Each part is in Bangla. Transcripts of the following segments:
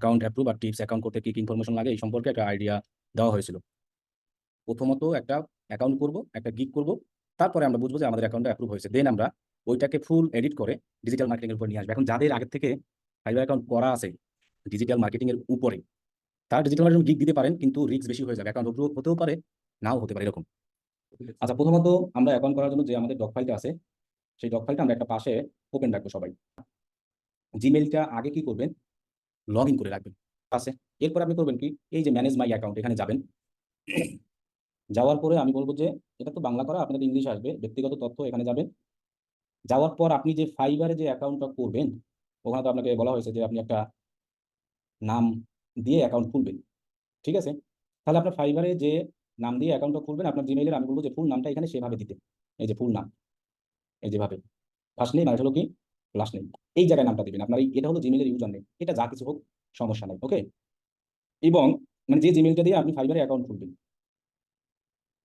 অ্যাকাউন্ট অ্যাপ্রুভ আর টিপস অ্যাকাউন্ট করতে কি কি ইনফরমেশন লাগে এই সম্পর্কে একটা আইডিয়া দেওয়া হয়েছিল। প্রথমত একটা অ্যাকাউন্ট করব, একটা গিগ করব, তারপরে আমরা বুঝবো যে আমাদের অ্যাকাউন্টটা অ্যাপ্রুভ হয়েছে। দেন আমরা ওইটাকে ফুল এডিট করে ডিজিটাল মার্কেটিং এর উপর নিয়ে আসবো। এখন যাদের আগে থেকে ফাইবার অ্যাকাউন্ট করা আছে ডিজিটাল মার্কেটিং এর উপরে, তারা ডিজিটাল মার্কেটিং গিগ দিতে পারেন, কিন্তু রিস্ক বেশি হয়ে যাবে। অ্যাকাউন্ট অ্যাপ্রুভ হতেও পারে, নাও হতে পারে, এরকম। আচ্ছা, প্রথমত আমরা অ্যাকাউন্ট করার জন্য যে আমাদের ডক ফাইলটা আছে, সেই ডক ফাইলটা আমরা একটা পাশে ওপেন রাখবো সবাই। জিমেইলটা আগে কি করবেন, লগ ইন করে রাখবেন আছে। এরপর আপনি করবেন কি, এই যে ম্যানেজ মাই অ্যাকাউন্ট এখানে যাবেন। যাওয়ার পরে আমি বলবো যে এটা তো বাংলা করা, আপনাদের ইংলিশ আসবে, ব্যক্তিগত তথ্য এখানে যাবেন। যাওয়ার পর আপনি যে ফাইবারে যে অ্যাকাউন্টটা করবেন, ওখানে তো আপনাকে বলা হয়েছে যে আপনি একটা নাম দিয়ে অ্যাকাউন্ট খুলবেন, ঠিক আছে? তাহলে আপনার ফাইবারে যে নাম দিয়ে অ্যাকাউন্টটা খুলবেন, আপনার জিমেইলের আমি বলবো যে ফুল নামটা এখানে সেভাবে দিতে। এই যে ফুল নাম, এই যেভাবে ফার্স্ট নেম আর হলো কি লাস্ট নেম, এই জায়গায় নামটা দিবেন আপনার। এটা হলো জিমেইলের ইউজার নেম, এটা যা কিছু হোক সমস্যা নাই, ওকে? এবং মানে যে জিমেইলটা দিয়ে আপনি ফাইবারে অ্যাকাউন্ট খুলবেন,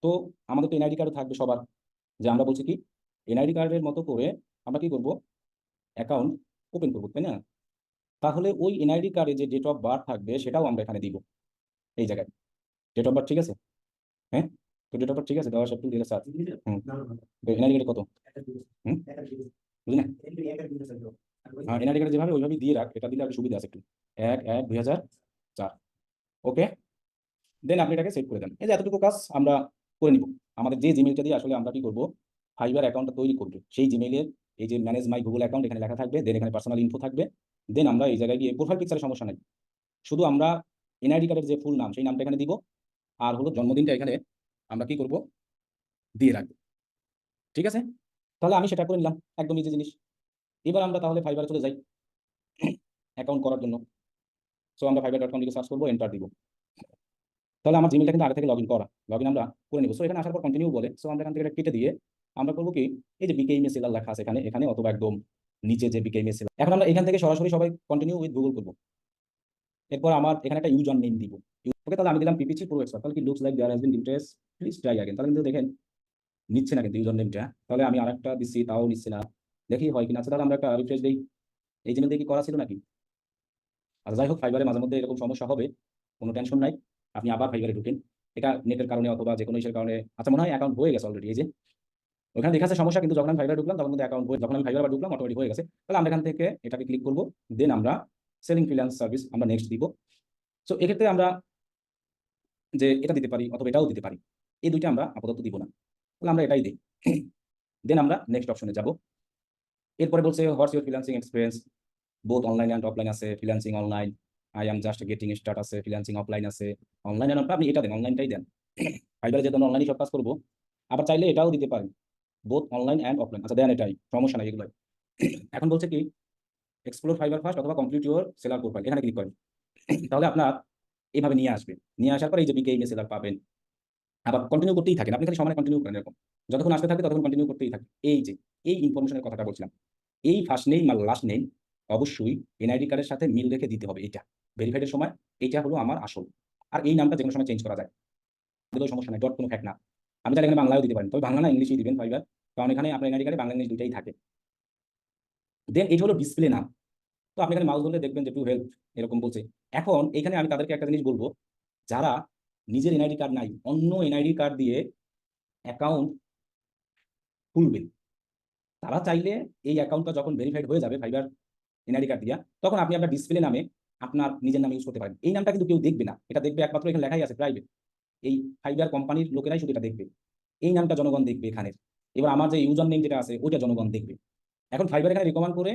তো আমাদের তো এনআইডি কার্ড থাকবে সবার। যে আমরা বলছি কি, এনআইডি কার্ডের মতো করে আমরা কি করব, অ্যাকাউন্ট ওপেন করবো, তাই না? তাহলে ওই এনআইডি কার্ডে যে ডেট অফ বার্থ থাকবে সেটাও আমরা এখানে দিব, এই জায়গায়। ডেট অফ বার্থ ঠিক আছে? হ্যাঁ, তো ডেট অফ বার্থ ঠিক আছে, 10 এপ্রিল 2007। হুম, তো এনআইডি কার্ডে কত? হুম, বুঝলি না? হ্যাঁ, এনআইডি কার্ডে যেভাবে ওইভাবে দিয়ে রাখ, এটা দিলে আর সুবিধা আছে একটু। 1/1/2004, ওকে? দেন আপনি এটাকে সেভ করে দেন। এই যে এতটুকু কাজ আমরা করে নিব। আমাদের যে জিমেইলটা দিয়ে আসলে আমরা কি করব, ফাইবার অ্যাকাউন্টটা তৈরি করব, সেই জিমেইলের এই যে ম্যানেজ মাই গুগল অ্যাকাউন্ট এখানে লেখা থাকবে, দেন এখানে পার্সোনাল ইনফো থাকবে। দেন আমরা এই জায়গায় গিয়ে প্রোফাইল পিকচারের সমস্যা নাই, শুধু আমরা এনআইডি কার্ডের যে ফুল নাম সেই নামটা এখানে দিব, আর হলো জন্মদিনটা এখানে আমরা কি করব, দিয়ে রাখবো, ঠিক আছে? তাহলে আমি সেটা করে নিলাম, একদম ইজি জিনিস। এবার আমরা তাহলে ফাইবারে চলে যাই অ্যাকাউন্ট করার জন্য। সো আমরা fiverr.com লিখে সার্চ করবো, এন্টার দিব। তাহলে আমার জিমেলটা কিন্তু আগে থেকে লগ ইন করা, লগ ইন আমরা করে নিব। সো এখানে আসার পর কন্টিনিউ বলে, সো আমরা এখান থেকে এটা কেটে দিয়ে আমরা করবো কি, এই যে বিকেএমএস সেলার লেখা আছে এখানে এখানে অথবা একদম নিচে যে বিকেএমএস সেলার, এখন আমরা এখান থেকে সরাসরি সবাই কন্টিনিউ উইথ গুগল করবো। এরপর আমার এখানে একটা ইউজার নেম দিব, ওকে? তাহলে আমি দিলাম পিপিসি প্রো এক্সপার্ট। তাহলে কি looks like there has been interest, please try again. তাহলে কিন্তু দেখেন নিচ্ছে না কিন্তু ইউজার নেমটা। তাহলে আমি আরেকটা দিচ্ছি, তাও নিচ্ছে না, দেখি হয় কিনা। আচ্ছা, তাহলে আমরা একটা রিফ্রেশ দিই, এই জিমেল দিয়ে কি করা ছিল নাকি? আচ্ছা, যাই হোক, ফাইবারে মাঝে মধ্যে এরকম সমস্যা হবে, কোনো টেনশন নাই। আপনি আবার ফাইবারে ঢুকেন, এটা নেটের কারণে অথবা যে কোনো ইসের কারণে। আচ্ছা, মনে হয় অ্যাকাউন্ট হয়ে গেছে অলরেডি, এই যে ওখানে দেখা যাচ্ছে সমস্যা, কিন্তু যখন আমি ফাইবারে ঢুকলাম তখন কিন্তু অ্যাকাউন্ট হয়ে, যখন আমি ফাইবার আবার ঢুকলাম অটোমেটিক হয়ে গেছে। তাহলে আমরা এখান থেকে এটাকে ক্লিক করবো, দেন আমরা সেলিং ফ্রিল্যান্স সার্ভিস আমরা নেক্সট দিব। সো এক্ষেত্রে আমরা যে এটা দিতে পারি অথবা এটাও দিতে পারি, এই দুইটা আমরা আপাতত দিব না, তাহলে আমরা এটাই দিই। দেন আমরা নেক্সট অপশনে যাব। এরপরে বলছে what's your freelancing experience, both online and offline আছে, freelancing online, I am just getting start আছে, ফ্রিল্যান্সিং অফলাইন আছে, অনলাইন অ্যান্ড আপনি এটা দেন, অনলাইনটাই দেন। ফাইবারে যেহেতু আমরা অনলাইনে সব কাজ করবো, আবার চাইলে এটাও দিতে পারেন, বোথ অনলাইন অ্যান্ড অফলাইন। আচ্ছা দেন, এটাই, সমস্যা নাই এগুলো। এখন বলছে কি, এক্সপ্লোর ফাইবার ফার্স্ট অথবা কমপ্লিট ইউর সেলার প্রোফাইল, এখানে ক্লিক করেন। তাহলে আপনার এইভাবে নিয়ে আসবে, নিয়ে আসার পরে এই যে বিকেএমএস সেলার পাবেন। আবার কন্টিনিউ করতেই থাকেন, আপনি খালি সমানে কন্টিনিউ করেন, এরকম যতক্ষণ আসতে থাকবে ততক্ষণ কন্টিনিউ করতেই থাকেন। এই যে এই ইনফরমেশনের কথাটা বলছিলাম, এই ফার্স্ট নেম আর লাস্ট নেম অবশ্যই এনআইডি কার্ডের সাথে মিল রেখে দিতে হবে। এটা ভেরিফাইডের সময় এটা হলো আমার আসল। আর এই নামটা যে কোনো সময় চেঞ্জ করা যায়, দিলেও সমস্যা নাই, ডট কোনো ফ্যাক্ট না। আমি চাইলে এখানে বাংলায়ও দিতে পারেন, তবে বাংলা না ইংলিশই দিবেন ফাইবার, কারণ এখানে আপনার এনআইডি কার্ডে বাংলা ইংলিশ দুইটাই থাকে। দেন এটা হলো ডিসপ্লে নাম। তো আপনি এখানে মাউস ধরলে দেখবেন যে টু হেল্প এরকম বলছে। এখন এখানে আমি তাদেরকে একটা জিনিস বলবো, যারা নিজের এনআইডি কার্ড নাই, অন্য এনআইডি কার্ড দিয়ে অ্যাকাউন্ট খুলবে, তারা চাইলে এই অ্যাকাউন্টটা যখন ভেরিফাইড হয়ে যাবে ফাইবার এনআইডি কার্ড দিয়া, তখন আপনি আপনার ডিসপ্লে নামে আপনার নিজের নামে ইউজ করতে পারেন। এই নামটা কিন্তু কেউ দেখবে না, এটা দেখবে একমাত্র এখানে লেখাই আছে প্রাইভেট, এই ফাইবার কোম্পানির লোকেরাই শুধু এটা দেখবে, এই নামটা জনগণ দেখবে এখানে। এবার আমার যে ইউজার নেম যেটা আছে ওইটা জনগণ দেখবে। এখন ফাইবার এখানে রিকমেন্ড করে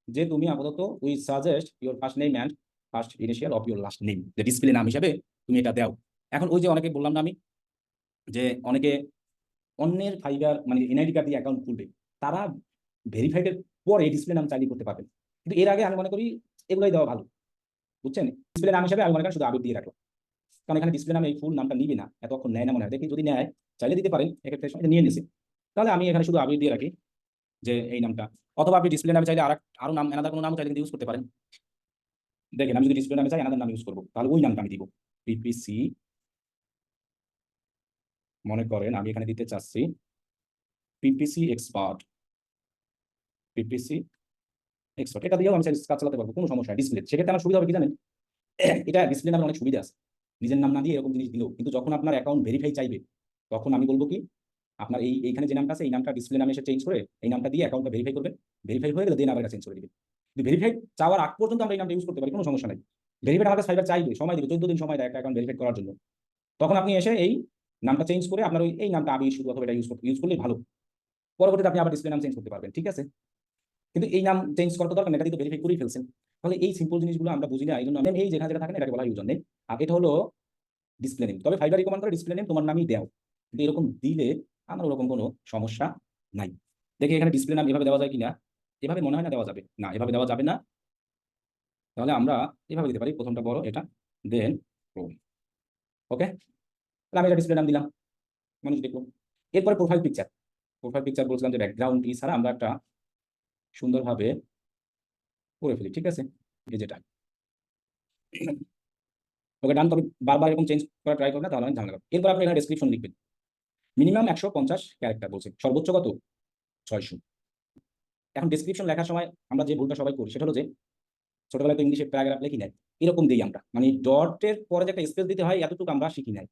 যে তুমি আপাতত we suggest your first name and first initial of your last name, যে ডিসপ্লে নাম হিসাবে তুমি এটা দাও। এখন ওই যে অনেকে বললাম না আমি, যে অনেকে অন্যের ফাইবার মানে এনআইডি কার্ড দিয়ে অ্যাকাউন্ট খুলবে, তারা ভেরিফাইডের পরে ডিসপ্লে নাম চাইলে করতে পারবেন, কিন্তু এর আগে আমি মনে করি এগুলোই দেওয়া ভালো, বুঝছেন? ডিসপ্লে নাম হিসাবে আমি মনে করি শুধু আবির দিয়ে রাখো, কারণ এখানে ডিসপ্লে নামে এই ফুল নামটা নিবে না, এতক্ষণ নেয় না মনে হয়, দেখি যদি নেয় চাইলে দিতে পারেন, এক্ষেত্রে সময় নিয়ে নিছে। তাহলে আমি এখানে শুধু আবির দিয়ে রাখি যে এই নামটা, অথবা আপনি ডিসপ্লে নামে চাইলে আরো নাম এনাদার কোনো নাম চাইলে কিন্তু ইউজ করতে পারেন। দেখেন আমি যদি ডিসপ্লে নামে চাই এনাদার নাম ইউজ করবো, তাহলে ওই নামটা আমি দিব, পিপিসি। মনে করেন আমি এখানে দিতে চাচ্ছি পিপিসি এক্সপার্ট, পিপিসি এক্সপার্ট, এটা দিয়েও আমি কাজ চালাতে পারবো, কোনো সমস্যা ডিসপ্লে। সেক্ষেত্রে আমার সুবিধা হবে কি জানেন, এটা ডিসপ্লে নামের অনেক সুবিধা আছে, নিজের নাম না দিয়ে এরকম জিনিস দিলেও। কিন্তু যখন আপনার অ্যাকাউন্ট ভেরিফাই চাইবে, তখন আমি বলবো কি, আপনার এইখানে যে নামটা আছে এই নামটা ডিসপ্লে নামে এসে চেঞ্জ করে এই নামটা দিয়ে অ্যাকাউন্টটা ভেরিফাই করবেন। ভেরিফাই হয়ে গেলে দেন আবার চেঞ্জ করে দিবেন। কিন্তু ভেরিফাই চাওয়ার আগ পর্যন্ত আমরা এই নামটা ইউজ করতে পারি, কোনো সমস্যা নাই। ভেরিফাই আমাদের সাইবার চাইবে, সময় দিবে, 14 দিন সময় দেয় একটা অ্যাকাউন্ট ভেরিফাই করার জন্য। তখন আপনি এসে এই নামটা চেঞ্জ করে আপনার এই নামটা আমি শুধু অথবা এটা ইউজ করলে ভালো। পরবর্তীতে আপনি আবার ডিসপ্লে নাম চেঞ্জ করতে পারবেন, ঠিক আছে। কিন্তু এই নাম চেঞ্জ করার দরকার নেই, এটা দিয়ে ভেরিফাই করেই ফেলছেন। তাহলে এই সিম্পল জিনিসগুলো আমরা বুঝি না, এই জন্য এই যেখানে যেটা থাকেন এটাকে বলা হয় ইউজার নেম। আর এটা হলো ডিসপ্লে নেম। তবে ফাইবার রিকমেন্ড করে ডিসপ্লে নেম তোমার নামই দেও, কিন্তু এরকম দিলে আমার ওরকম কোনো সমস্যা নাই। দেখি এখানে ডিসপ্লে নাম এভাবে দেওয়া যায় কিনা। এভাবে মনে হয় না দেওয়া যাবে, না এভাবে দেওয়া যাবে না। তাহলে আমরা এভাবে দিতে পারি, প্রথমটা বড় এটা, দেন ওকে। তাহলে আমি এটা ডিসপ্লে নাম দিলাম, মানুষ দেখলো। এরপরে প্রোফাইল পিকচার। প্রোফাইল পিকচার বলছিলাম যে ব্যাকগ্রাউন্ড ছাড়া আমরা একটা সুন্দরভাবে করে ফেলি, ঠিক আছে। এই যেটা ওকে ডান। তবে বারবার এরকম চেঞ্জ করা ট্রাই করবে না, তাহলে অনেক ঝামেলা হবে। এরপর আপনি এখানে ডেসক্রিপশন লিখবেন, মিনিমাম 150 ক্যারেক্টার বলছে, সর্বোচ্চ কত, 600। এখন ডেসক্রিপশন লেখার সময় আমরা যে ভুলটা সবাই করি সেটা হলো যে ছোটবেলায় তো ইংলিশে প্যারাগ্রাফ লিখি নাই, এরকম দিই আমরা, মানে ডটের পরে যে একটা স্পেস দিতে হয় এতটুকু আমরা শিখি নাই,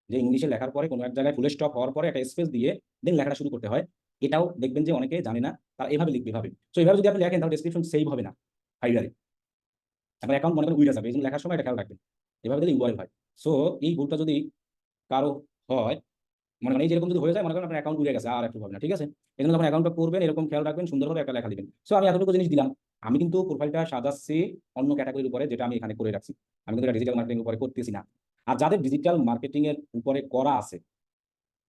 যে ইংলিশে লেখার পরে কোনো এক জায়গায় ফুল স্টপ হওয়ার পরে একটা স্পেস দিয়ে দেন লেখাটা শুরু করতে হয়। এটাও দেখবেন যে অনেকে জানে না, তারা এভাবে লিখবে ভাবে। তো এভাবে যদি আপনি লেখেন তাহলে ডেসক্রিপশন সেভ হবে না ফাইবারে, আপনার অ্যাকাউন্ট মনে করেন উইরা যাবে। এই জন্য লেখার সময় এটা খেয়াল রাখবেন, এভাবে দিলে ইউআরএল হয়। সো এই ভুলটা যদি কারো হয়, মনে করেন এই যেরকম যদি হয়ে যায়, মনে করেন আপনার অ্যাকাউন্ট উড়ে গেছে, আর একটু হবে না, ঠিক আছে। এই জন্য যখন অ্যাকাউন্টটা করবেন এরকম খেয়াল রাখবেন, সুন্দরভাবে একটা লেখা দিবেন। সো আমি এতটুকু জিনিস দিলাম। আমি কিন্তু প্রোফাইলটা সাজাচ্ছি অন্য ক্যাটাগরির উপরে, যেটা আমি এখানে করে রাখছি। আমি কিন্তু এটা ডিজিটাল মার্কেটিং উপরে করতেছি না। আর যাদের ডিজিটাল মার্কেটিং এর উপরে করা আছে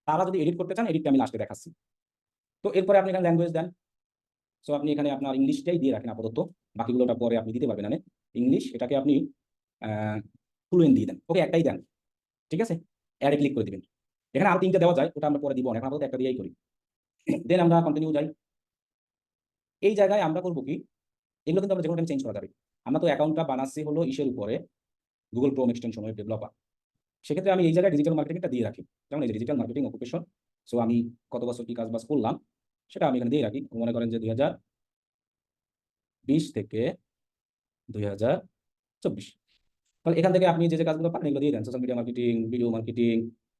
তারা যদি এডিট করতে চান, এডিটটা আমি লাস্টে দেখাচ্ছি। তো এরপরে আপনি এখানে ল্যাঙ্গুয়েজ দেন। সো আপনি এখানে আপনার ইংলিশটাই দিয়ে রাখেন আপাতত, বাকিগুলোটা পরে আপনি দিতে পারবেন। মানে ইংলিশ এটাকে আপনি ফ্লুয়েন্ট দিয়ে দেন, ওকে একটাই দেন, ঠিক আছে। অ্যাডে ক্লিক করে দিবেন। এখানে আরো 3টে দেওয়া যায়, ওটা আমরা পরে দিব, এখন আপাতত একটা দিয়েই করি। দেন আমরা কন্টিনিউ যাই। এই জায়গায় আমরা করবো কি, এগুলো কিন্তু আমরা যে কোনো টাইম চেঞ্জ করা যাবে। আমরা তো অ্যাকাউন্টটা বানাচ্ছি হলো ইসের উপরে, Google Chrome extension web developer. সেক্ষেত্রে আমি এই জায়গায় ডিজিটাল মার্কেটিংটা দিয়ে রাখি, যেমন এই যে ডিজিটাল মার্কেটিং অকুপেশন। সো আমি কত বছর কি কাজ বাজ করলাম সেটা আমি এখানে দিয়ে রাখি। মনে করেন যে 2020 থেকে 2024। তাহলে এখান থেকে আপনি যে যে কাজগুলো পারেন এগুলো দিয়ে দেন, social media marketing, video marketing,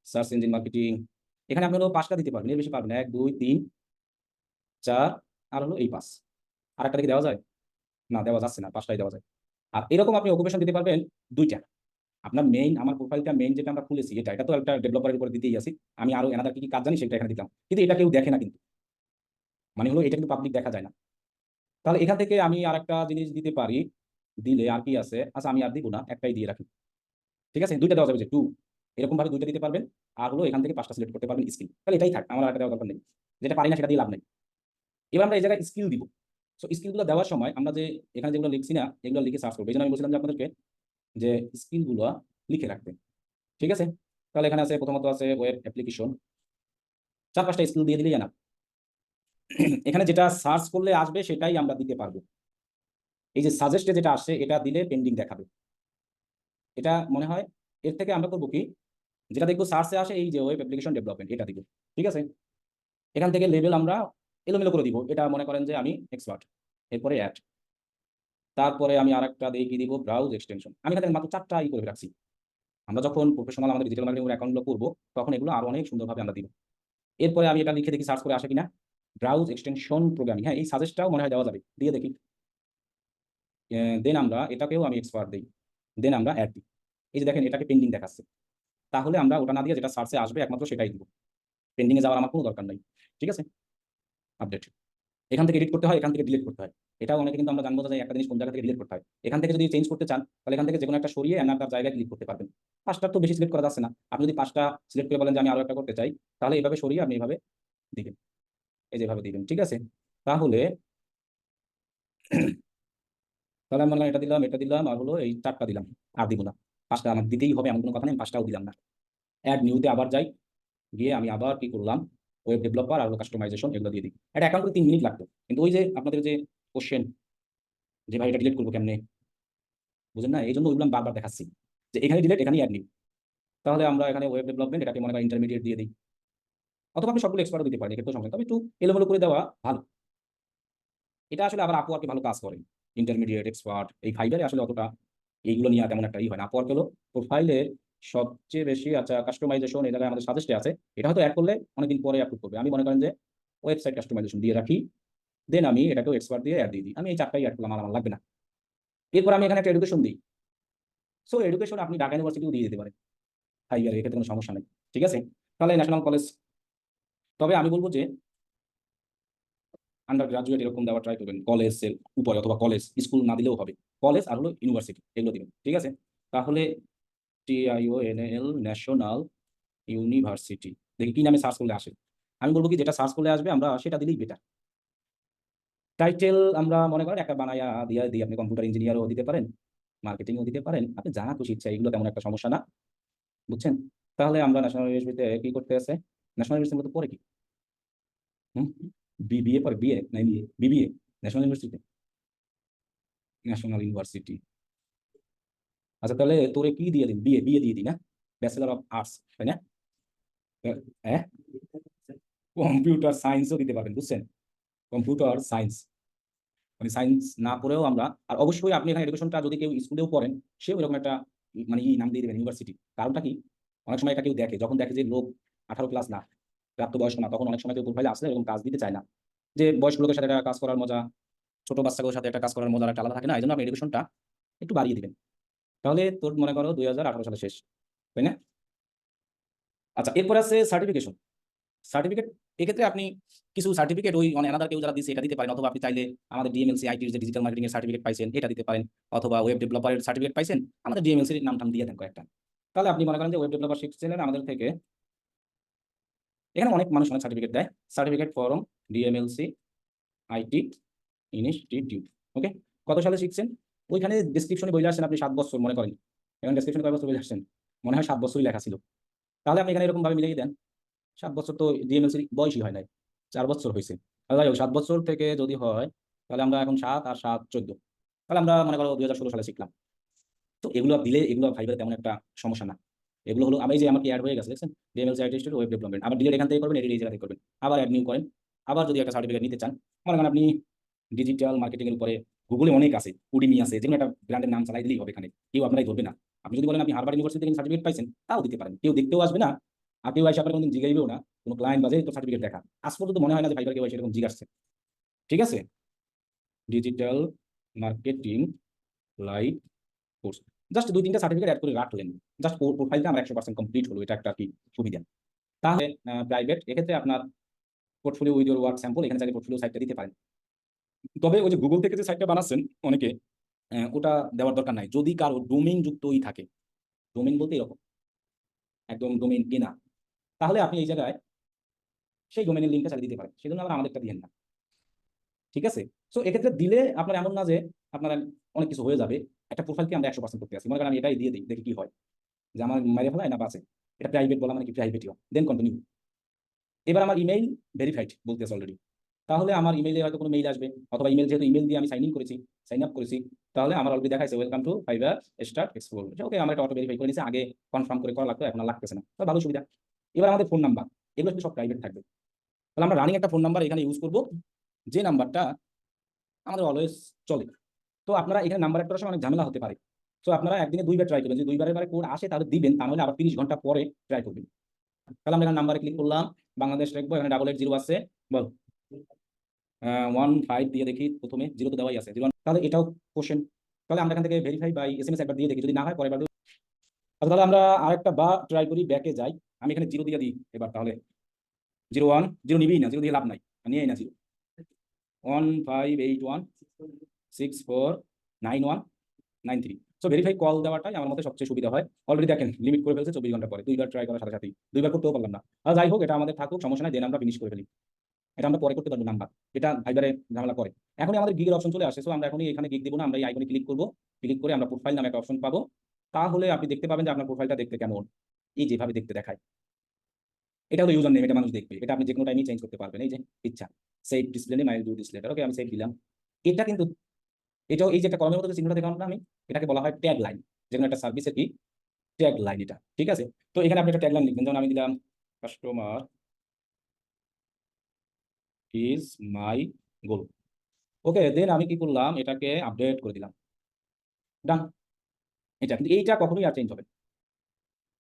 search engine marketing. এখানে আপনি হলো 5টা দিতে পারবেন, এর বেশি পারবেন 1 2 3 4, আর হলো এই 5। আর একটা দিকে দেওয়া যায় না, দেওয়া যাচ্ছে না, 5টাই দেওয়া যায়। আর এরকম আপনি অকুপেশন দিতে পারবেন 2টা। আপনার মেইন, আমার প্রোফাইলটা মেইন যেটা আমরা খুলেছি এটা তো একটা ডেভেলপারের উপরে দিতেই আছি। আমি আরো এনাদার কি কি কাজ জানি সেটা এখানে দিতাম, কিন্তু এটা কেউ দেখে না কিন্তু, মানে হলো এটা কিন্তু পাবলিক দেখা যায় না। তাহলে এখান থেকে আমি আর একটা জিনিস দিতে পারি, দিলে আর কি আছে, আচ্ছা আমি আর দিব না, একটাই দিয়ে রাখি, ঠিক আছে। 2টা দেওয়া যাবে, যে 2, এরকম ভাবে 2টা দিতে পারবেন। আর হলো এখান থেকে 5টা সিলেক্ট করতে পারবেন স্কিল, তাহলে এটাই থাক, আমার আর একটা দেওয়ার দরকার নেই। যেটা পারি না সেটা দিয়ে লাভ নেই। এবার আমরা এই জায়গায় স্কিল দিব। সো স্কিলগুলো দেওয়ার সময় আমরা যে এখানে যেগুলো লিখছি না, এগুলো লিখে সার্চ করবো। এই জন্য আমি বলছিলাম যে আপনাদেরকে যে স্কিলগুলো লিখে রাখবেন, ঠিক আছে। তাহলে এখানে আছে, প্রথমত আছে ওয়েব অ্যাপ্লিকেশন, 4-5টা স্কিল দিয়ে দিলেই না। এখানে যেটা সার্চ করলে আসবে সেটাই আমরা দিতে পারবো। এই যে সাজেস্টে যেটা আসছে এটা দিলে পেন্ডিং দেখাবে, এটা মনে হয়। এর থেকে আমরা করবো কি, যেটা দেখবো সার্চে আসে এই যে ওয়েব অ্যাপ্লিকেশন ডেভেলপমেন্ট, এটা দিব, ঠিক আছে। এখান থেকে লেভেল আমরা এলোমেলো করে দিব, এটা মনে করেন যে আমি এক্সপার্ট। এরপরে অ্যাড, তারপরে আমি আরেকটা দিয়ে কি দিব, ব্রাউজ এক্সটেনশন। আমি এখানে মাত্র 4টা করে রাখছি। আমরা যখন প্রফেশনাল আমাদের ডিজিটাল মার্কেটিং অ্যাকাউন্টগুলো করবো তখন এগুলো আরো অনেক সুন্দরভাবে আমরা দিব। এরপরে আমি এটা লিখে দেখি সার্চ করে আসে কিনা, ব্রাউজ এক্সটেনশন প্রোগ্রামিং। হ্যাঁ, এই সাজেস্টটাও মনে হয় দেওয়া যাবে, দিয়ে দেখি। দেন আমরা এটাকেও আমি এক্সপার্ট দিই, দেন আমরা অ্যাড দিই। এই যে দেখেন এটাকে পেন্ডিং দেখাচ্ছে, তাহলে আমরা ওটা না দিয়ে যেটা সার্চে আসবে একমাত্র সেটাই দিব। পেন্ডিংয়ে যাওয়ার আমার কোনো দরকার নাই, ঠিক আছে। আপডেট, এখান থেকে এডিট করতে হয়, এখান থেকে ডিলিট করতে হয়। এটাও অনেকে কিন্তু আমরা জানবো যে একটা জিনিস কোন জায়গা থেকে ডিলিট করতে হয়। এখান থেকে যদি চেঞ্জ করতে চান তাহলে এখান থেকে যে কোনো একটা সরিয়ে তার জায়গায় ক্লিক করতে পারবেন। 5টা তো বেশি সিলেক্ট করা যাচ্ছে না, আপনি যদি 5টা সিলেক্ট করে বলেন যে আমি আরো একটা করতে চাই, তাহলে এইভাবে সরিয়ে আপনি এইভাবে দিবেন, এই যেভাবে দিবেন, ঠিক আছে। তাহলে তাহলে আমি মনে হয় এটা দিলাম, এটা দিলাম, আর হলো এই 4টা দিলাম, আর দিব না। 5টা আমার দিতেই হবে এমন কোনো কথা নেই, 5টাও দিলাম না। অ্যাড নিউতে আবার যাই, গিয়ে আমি আবার কি করলাম, ওয়েব ডেভেলপার আর কাস্টমাইজেশন এগুলো দিয়ে দিই। এটা অ্যাকাউন্ট করে 3 মিনিট লাগতো, কিন্তু ওই যে আপনাদের যে কোশ্চেন যে ভাই এটা ডিলিট করবো কেমনে, বুঝেন না, এই জন্য ওইগুলো আমি বারবার দেখাচ্ছি যে এখানে ডিলিট, এখানে অ্যাড নিউ। তাহলে আমরা এখানে ওয়েব ডেভেলপমেন্ট এটাকে মনে করেন ইন্টারমিডিয়েট দিয়ে দিই, অথবা আপনি সবগুলো এক্সপার্টও দিতে পারেন, এক্ষেত্রে সমস্যা, তবে একটু এলোমেলো করে দেওয়া ভালো। এটা আসলে আবার আপু আর কি ভালো কাজ করে, ইন্টারমিডিয়েট এক্সপার্ট এই ফাইবারে আসলে অতটা এইগুলো নিয়ে তেমন একটা হয় না। আপওয়ার্ক হলো প্রোফাইলের সবচেয়ে বেশি আচ্ছা কাস্টমাইজেশন এই জায়গায় আমাদের সাজেস্টে আছে। এটা হয়তো অ্যাড করলে অনেকদিন পরে অ্যাপ্রুভ করবে। আমি মনে করেন যে ওয়েবসাইট কাস্টমাইজেশন দিয়ে রাখি, দেন আমি এটাকেও এক্সপার্ট দিয়ে অ্যাড দিয়ে দিই। আমি এই 4টাই অ্যাড করলাম, আমার লাগবে না। এরপর আমি এখানে একটা এডুকেশন দিই। সো এডুকেশন আপনি ঢাকা ইউনিভার্সিটিও দিয়ে দিতে পারেন, 5 ইয়ার, এক্ষেত্রে কোনো সমস্যা নেই। ঠিক আছে? তাহলে ন্যাশনাল কলেজ, তবে আমি বলব যে আন্ডার গ্রাজুয়েট এরকম দেওয়া ট্রাই করবেন কলেজের উপরে, অথবা কলেজ স্কুল না দিলেও হবে, কলেজ আর হলো ইউনিভার্সিটি এগুলো দিবেন। ঠিক আছে? তাহলে TIONAL ন্যাশনাল ইউনিভার্সিটি দেখি কি নামে সার্চ করলে আসে। আমি বলবো কি যেটা সার্চ করলে আসবে আমরা সেটা দিলেই বেটার। টাইটেল আমরা মনে করেন একটা বানায়া দিয়ে দিই, আপনি কম্পিউটার ইঞ্জিনিয়ারও দিতে পারেন, মার্কেটিংও দিতে পারেন, আপনি যা খুশি ইচ্ছা, এগুলো তেমন একটা সমস্যা না, বুঝছেন? তাহলে আমরা ন্যাশনাল ইউনিভার্সিটিতে কি করতে আছে, ন্যাশনাল ইউনিভার্সিটির মধ্যে পরে কি হুম বিবিএ পরে, বিএ না BBA, national university, national university. আচ্ছা তাহলে তোরে কি দিয়ে দিন, বিএ, বিএ দিয়ে দিই না, ব্যাচেলর অফ আর্টস, তাই না? হ্যাঁ, কম্পিউটার সায়েন্সও দিতে পারেন, বুঝছেন? কম্পিউটার সায়েন্স, মানে সায়েন্স না পড়েও আমরা, আর অবশ্যই আপনি এখানে এডুকেশনটা যদি কেউ স্কুলেও পড়েন, সে ওইরকম একটা মানে নাম দিয়ে দেবেন ইউনিভার্সিটি। কারণটা কি, অনেক সময় এটা কেউ দেখে, যখন দেখে যে লোক 18 প্লাস না, প্রাপ্তবয়স্ক না, তখন অনেক সময় কেউ প্রোফাইলে আসলে এরকম কাজ দিতে চায় না। যে বয়স্ক লোকের সাথে একটা কাজ করার মজা, ছোট বাচ্চাগুলোর সাথে একটা কাজ করার মজা একটা আলাদা থাকে না, এই জন্য আপনি এডুকেশনটা একটু বাড়িয়ে দিবেন। তাহলে তোর মনে করো 2018 সালে শেষ, তাই না? আচ্ছা, এরপর আছে সার্টিফিকেশন। সার্টিফিকেট, এক্ষেত্রে আপনি কিছু সার্টিফিকেট ওই অ্যানাদার কেউ যারা দিচ্ছে এটা দিতে পারেন, অথবা আপনি চাইলে আমাদের ডিএমএলসি আইটির যে ডিজিটাল মার্কেটিং এর সার্টিফিকেট পাইছেন এটা দিতে পারেন, অথবা ওয়েব ডেভেলপারের সার্টিফিকেট পাইছেন, আমাদের ডিএমএলসির নাম টাম দিয়ে দেন কয়েকটা। তাহলে আপনি মনে করেন যে ওয়েব ডেভেলপার শিখছিলেন আমাদের থেকে, এখানে অনেক মানুষ অনেক সার্টিফিকেট দেয়, certificate from DMLC IT institute. Okay, কত সালে শিখছেন, ওইখানে ডেসক্রিপশনে বলে আসছেন আপনি 7 বছর মনে করেন, এখন ডেসক্রিপশনে কয় বছর বলে আসছেন, মনে হয় 7 বছরই লেখা ছিল। তাহলে আপনি এখানে এরকম ভাবে মিলিয়ে দেন, 7 বছর তো ডিএমএলসির বয়সই হয় নাই, 4 বছর হয়েছে। তাহলে যাই হোক, 7 বছর থেকে যদি হয়, তাহলে আমরা এখন 7 আর 7 14, তাহলে আমরা মনে করো 2016 সালে শিখলাম। তো এগুলো দিলে এগুলো ভাইবার তেমন একটা সমস্যা না। এগুলো হলো আমি, এই যে আমার কি অ্যাড হয়ে গেছে দেখছেন, ডিএমএলসি আইটি স্টুডিও ওয়েব ডেভেলপমেন্ট, আবার ডিলিট এখান থেকে করবেন, এডিট এই জায়গা থেকে করবেন, আবার অ্যাড নিউ করেন। আবার যদি একটা সার্টিফিকেট নিতে চান, মনে করেন আপনি ডিজিটাল মার্কেটিং এর উপরে গুগলে অনেক আছে, উডিমি আছে, যেকোনো একটা ব্র্যান্ডের নাম চালাই দিলেই হবে, এখানে কেউ আপনারাই ধরবে না। আপনি যদি বলেন আপনি হার্ভার্ড ইউনিভার্সিটি থেকে সার্টিফিকেট পাইছেন, তাও দিতে পারেন, কেউ দেখতেও আসবে না, আর কেউ এসে আপনার কোনদিন জিগাইবেও না, কোনো ক্লায়েন্ট বাজে তো সার্টিফিকেট দেখা, আজ পর্যন্ত মনে হয় না যে ভাইবার কেউ এসে এরকম জিজ্ঞাসছে। ঠিক আছে? Digital marketing live course, just 2-3টা সার্টিফিকেট অ্যাড করে রাখলেন, জাস্ট প্রোফাইলটা আমার 100% কমপ্লিট হলো, এটা একটা কি সুবিধা। তাহলে প্রাইভেট, এক্ষেত্রে আপনার portfolio with your work sample, এখানে চাইলে পোর্টফোলিও সাইটটা দিতে পারেন। তবে ওই যে গুগল থেকে যে সাইটটা বানাচ্ছেন অনেকে, ওটা দেওয়ার দরকার নাই যদি কারো ডোমেইন যুক্তই থাকে। ডোমেইন বলতে এরকম একদম ডোমেইন কেনা, তাহলে আপনি এই জায়গায় সেই ডোমেইনের লিঙ্কটা চালিয়ে দিতে পারেন, সেজন্য আবার আমাদেরটা দিয়েন না। ঠিক আছে? সো এক্ষেত্রে দিলে আপনার এমন না যে আপনার অনেক কিছু হয়ে যাবে, একটা প্রোফাইলকে আমরা 100% করতে আসি, মনে করেন আমি এটাই দিয়ে দিই, দেখি কি হয়, যে আমার মাইরে ফেলায় না বাঁচে। এটা প্রাইভেট বলা মানে কি প্রাইভেটই হয়, দেন কন্টিনিউ। এবার আমার ইমেইল ভেরিফাইড বলতেছে অলরেডি, তাহলে আমার ইমেইলে হয়তো কোনো মেইল আসবে, অথবা ইমেল, যেহেতু ইমেল দিয়ে আমি সাইন ইন করেছি, সাইন আপ করেছি, তাহলে আমার অলরেডি দেখাইছে welcome to Fiverr start explore. Okay, আমার এটা অটো ভেরিফাই করে নিয়েছে, আগে কনফার্ম করে করা লাগতো, এখন আর লাগতেছে না, তো ভালো সুবিধা। এবার আমাদের ফোন নাম্বার, এগুলো কিন্তু সব প্রাইভেট থাকবে। তাহলে আমরা রানিং একটা ফোন নাম্বার এখানে ইউজ করব, যে নাম্বারটা আমাদের অলওয়েজ চলে। তো আপনারা এখানে নাম্বার একটা সময় অনেক ঝামেলা হতে পারে, তো আপনারা একদিনে 2বার ট্রাই করবেন, যদি 2বারের কোড আসে তাহলে দিবেন, তাহলে আবার 30 ঘন্টা পরে ট্রাই করবেন। তাহলে আমরা এখানে নাম্বারে ক্লিক করলাম, বাংলাদেশ লিখবো, এখানে 880 আছে, বল 15 দিয়ে দেখি, প্রথমে জিরো তো দেওয়াই আছে, 0, তাহলে এটাও কোশ্চেন। তাহলে আমরা এখান থেকে ভেরিফাই বাই এসএমএস একবার দিয়ে দেখি, যদি না হয় পরের বার। আচ্ছা, তাহলে আমরা আরেকটা বা ট্রাই করি, ব্যাকে যাই, আমি এখানে জিরো দিয়ে দিই এবার, তাহলে 01, জিরো নিবিই না, জিরো দিয়ে লাভ নাই, নিয়েই না জিরো, 1581649193। সো ভেরিফাই কল দেওয়াটাই আমার মতে সবচেয়ে সুবিধা হয়। অলরেডি দেখেন লিমিট করে ফেলছে 24 ঘন্টা পরে, 2বার ট্রাই করার সাথে সাথেই 2বার করতেও পারলাম না। আর যাই হোক, এটা আমাদের থাকুক, সমস্যা নাই, দেন আমরা ফিনিশ করে ফেলি, এটা আমরা পরে করতে পারবো নাম্বার, এটা ভাইবারে ঝামেলা করে। এখনই আমাদের গিগের অপশন চলে আসে, সো আমরা এখনই এখানে গিগ দেবো না, আমরা এই আইকনে ক্লিক করবো, ক্লিক করে আমরা প্রোফাইল নামে একটা অপশন পাবো। তাহলে আপনি দেখতে পাবেন যে আপনার প্রোফাইলটা দেখতে কেমন, এই যেভাবে দেখতে দেখায়, এটা হলো ইউজার নেম, এটা মানুষ দেখবে, এটা আপনি যে কোনো টাইমে চেঞ্জ করতে পারবেন, এই যে ইচ্ছা save display name, I do display, okay আমি সেভ দিলাম। এটা কিন্তু, এটাও এই যে একটা কলমের মতো যে চিহ্নটা দেখলাম না আমি, এটাকে বলা হয় ট্যাগ লাইন, যে কোনো একটা সার্ভিসের কি ট্যাগ লাইন এটা। ঠিক আছে? তো এখানে আপনি একটা ট্যাগ লাইন লিখবেন, যেমন আমি দিলাম কাস্টমার ইজ মাই গোল। ওকে, দেন আমি কি করলাম, এটাকে আপডেট করে দিলাম, ডান। এটা কিন্তু এইটা কখনোই আর চেঞ্জ হবে না।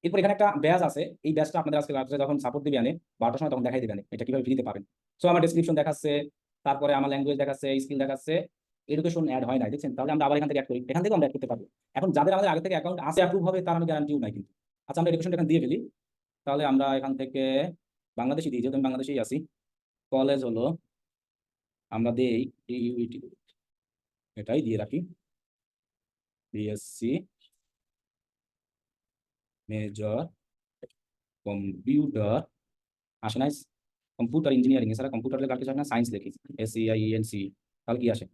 এরপর এখানে একটা ব্যাজ আছে, এই ব্যাজটা আপনাদের আজকে ক্লাসে যখন সাপোর্ট দিবে আনে 12টার সময় তখন দেখাই দিবেন এটা কিভাবে ফ্রিতে পাবেন। সো আমার ডেসক্রিপশন দেখাচ্ছে, তারপরে আমার ল্যাঙ্গুয়েজ দেখাচ্ছে, স্কিল দেখাচ্ছে, এডুকেশন অ্যাড হয় না দেখছেন, তাহলে আমরা আবার এখান থেকে অ্যাড করি, এখান থেকে আমরা অ্যাড করতে পারবো। এখন যাদের আমাদের আগে থেকে অ্যাকাউন্ট আছে অ্যাপ্রুভ হবে তার আমি গ্যারান্টিও নাই কিন্তু। আচ্ছা আমরা এডুকেশনটা এখানে দিয়ে ফেলি, তাহলে আমরা এখান থেকে বাংলাদেশি দিই, যেহেতু আমি বাংলাদেশেই আছি। কলেজ হলো আমরা দেই ইউইটি, এটাই দিয়ে রাখি, বিএসসি মেজর কম্পিউটার, আসে না কম্পিউটার ইঞ্জিনিয়ারিং, এছাড়া কম্পিউটার লেখা কিছু আসে না, সায়েন্স লিখি SCIENC, তাহলে কি আসে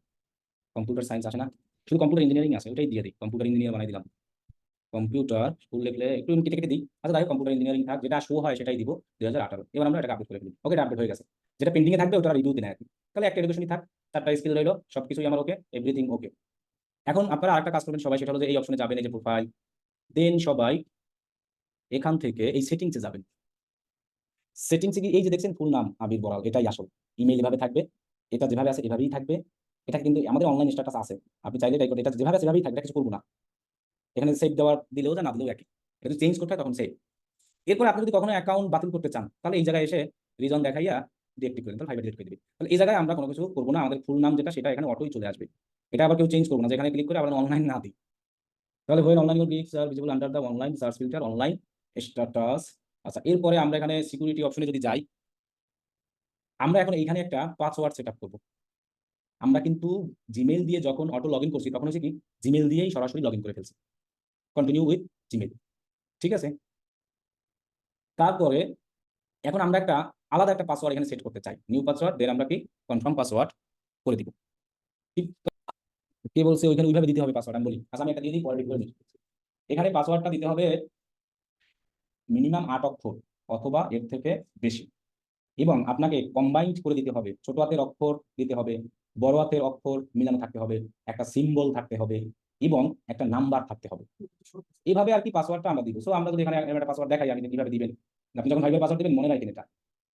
কম্পিউটার সায়েন্স আসে না, শুধু কম্পিউটার ইঞ্জিনিয়ারিং আছে, ওটাই দিয়ে দিই, কম্পিউটার ইঞ্জিনিয়ার বানাই দিলাম। কম্পিউটার ফুল লিখলে একটু কেটে কেটে দিই, আচ্ছা দেখো কম্পিউটার ইঞ্জিনিয়ারিং থাক, যেটা শো হয় সেটাই দিব 2018। এবার আমরা এটাকে আপডেট করে ফেলি, ওকে এটা আপডেট হয়ে গেছে। যেটা পেন্ডিং এ থাকবে ওটা রিভিউ দিন আর কি। তাহলে একটা এডুকেশনই থাক, 4টা স্কিল রইলো, সবকিছুই আমার ওকে, এভরিথিং ওকে। এখন আপনারা আরেকটা কাজ করবেন সবাই, সেটা হলো যে এই অপশনে যাবেন, এই যে প্রোফাইল, দেন সবাই এখান থেকে এই সেটিংসে যাবেন। সেটিংসে গিয়ে এই যে দেখছেন ফুল নাম আবির বড়াল, এটাই আসল, ইমেইল এভাবে থাকবে, এটা যেভাবে আছে এভাবেই থাকবে। এটা কিন্তু আমাদের অনলাইন স্ট্যাটাস আছে, আপনি চাইলে এটাই করতে, এটা যেভাবে আছে এভাবেই থাকবে, এটা কিছু করবো না। এখানে সেভ দেওয়ার দিলেও যা না দিলেও একই, এটা চেঞ্জ করতে হয় তখন সেভ। এরপর আপনি যদি কখনো অ্যাকাউন্ট বাতিল করতে চান তাহলে এই জায়গায় এসে রিজন দেখাইয়া ডিএক্টিভ করে দেন, তাহলে ফাইবার ডিলিট করে দিবে। তাহলে এই জায়গায় আমরা কোনো কিছু করবো না, আমাদের ফুল নাম যেটা সেটা এখানে অটোই চলে আসবে, এটা আবার কেউ চেঞ্জ করবো না, যেখানে ক্লিক করে আবার অনলাইন না দিই। তাহলে when online gigs are visible under the online search filter online status. আচ্ছা এরপরে আমরা এখানে সিকিউরিটি অপশনে যদি যাই, আমরা এখন এইখানে একটা পাসওয়ার্ড সেট আপ করবো। আমরা কিন্তু জিমেল দিয়ে যখন অটো লগ ইন করছি তখন হচ্ছে কি জিমেল দিয়েই সরাসরি লগ ইন করে ফেলছি, কন্টিনিউ উইথ জিমেল, ঠিক আছে। তারপরে এখন আমরা একটা আলাদা একটা পাসওয়ার্ড এখানে সেট করতে চাই, নিউ পাসওয়ার্ড, দেন আমরা কি কনফার্ম পাসওয়ার্ড করে দিব। ঠিক, কে বলছে ওইখানে ওইভাবে দিতে হবে পাসওয়ার্ড, আমি বলি আচ্ছা আমি একটা দিয়ে দিই, পরে করে দিই। এখানে পাসওয়ার্ডটা দিতে হবে মিনিমাম 8 অক্ষর অথবা এর থেকে বেশি, এবং আপনাকে কম্বাইন্ড করে দিতে হবে, ছোট হাতের অক্ষর দিতে হবে, বড় হাতের অক্ষর মিলানো থাকতে হবে, একটা সিম্বল থাকতে হবে, এবং একটা নাম্বার থাকতে হবে। এইভাবে আর কি পাসওয়ার্ডটা আমরা দিব। সো আমরা যদি এখানে একটা পাসওয়ার্ড দেখাই আমি কিভাবে দিবেন, আপনি যখন ভাইবার পাসওয়ার্ড দিবেন মনে রাখেন এটা।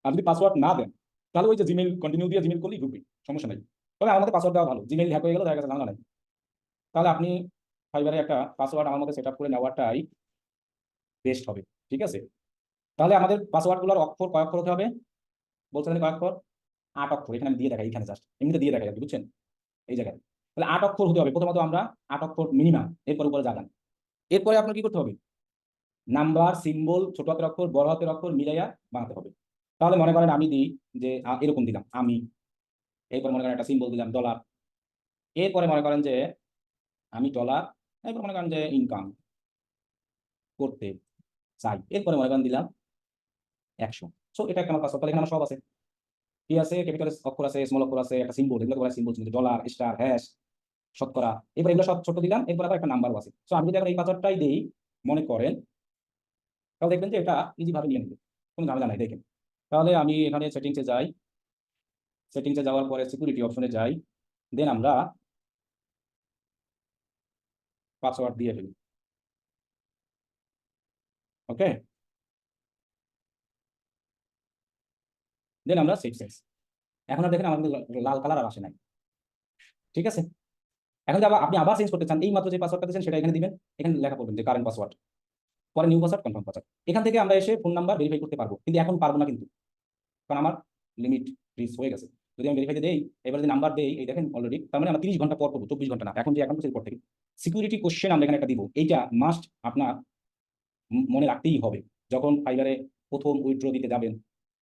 আর যদি পাসওয়ার্ড না দেন তাহলে ওই যে জিমেল কন্টিনিউ দিয়ে জিমেল করলেই ঢুকবে, সমস্যা নাই। তবে আমার মতে পাসওয়ার্ড দেওয়া ভালো, জিমেল হ্যাক হয়ে গেলে দেখা গেছে জানা নাই। তাহলে আপনি ফাইবারে একটা পাসওয়ার্ড আমার মতে সেট আপ করে নেওয়াটাই বেস্ট হবে, ঠিক আছে। তাহলে আমাদের পাসওয়ার্ডগুলোর অক্ষর কয় অক্ষর হতে হবে বলছেন, কয় অক্ষর? 8 অক্ষর, এখানে আমি দিয়ে দেখাই, এখানে জাস্ট এমনিতে দিয়ে দেখাই আর কি, বুঝছেন, এই জায়গায়। তাহলে 8 অক্ষর হতে হবে প্রথমত, আমরা 8 অক্ষর মিনিমাম, এরপর উপরে যাবেন। এরপরে আপনার কি করতে হবে, নাম্বার সিম্বল ছোট হাতের অক্ষর বড় হাতের অক্ষর মিলাইয়া বানাতে হবে। তাহলে মনে করেন আমি দিই যে এরকম দিলাম আমি, এরপর মনে করেন একটা সিম্বল দিলাম ডলার, এরপরে মনে করেন যে আমি ডলার, এরপর মনে করেন যে ইনকাম করতে চাই, এরপরে মনে করেন দিলাম 100। সো এটা একটা আমার পাসওয়ার্ড, তাহলে এখানে আমার সব আছে, কি আছে, ক্যাপিটাল অক্ষর আছে, স্মল অক্ষর আছে, একটা সিম্বল, এগুলো বলা সিম্বল, ডলার, স্টার, হ্যাশ, শতকরা, এবার এগুলো সব ছোট দিলাম, এরপর আবার একটা নাম্বারও আছে। সো আমি যদি এখন এই পাসওয়ার্ডটাই দিই মনে করেন, তাহলে দেখবেন যে এটা ইজি ভাবে নিয়ে নেবে, কোনো ঝামেলা নাই। দেখেন তাহলে আমি এখানে সেটিংসে যাই, সেটিংসে যাওয়ার পরে সিকিউরিটি অপশনে যাই, দেন আমরা পাসওয়ার্ড দিয়ে ফেলি, ওকে, দেন আমরা সেভ সেন্স। এখন আর দেখেন আমাদের লাল কালার আর আসে নাই, ঠিক আছে। এখন যদি আপনি আবার চেঞ্জ করতে চান, এই মাত্র যে পাসওয়ার্ডটা দিয়েছেন সেটা এখানে দিবেন, এখানে লেখা পড়বেন যে কারেন্ট পাসওয়ার্ড, পরে নিউ পাসওয়ার্ড, কনফার্ম পাসওয়ার্ড। এখান থেকে আমরা এসে ফোন নাম্বার ভেরিফাই করতে পারবো, কিন্তু এখন পারবো না কিন্তু, কারণ আমার লিমিট রিচ হয়ে গেছে। যদি আমি ভেরিফাইতে দেই, এবার যদি নাম্বার দেই, এই দেখেন অলরেডি, তার মানে আমরা 30 ঘন্টা পর করবো, 24 ঘন্টা না, এখন যে অ্যাকাউন্ট পর থেকে সিকিউরিটি কোশ্চেন আমরা এখানে একটা দিব, এইটা মাস্ট আপনার মনে রাখতেই হবে। যখন ফাইবারে প্রথম উইথড্র দিতে যাবেন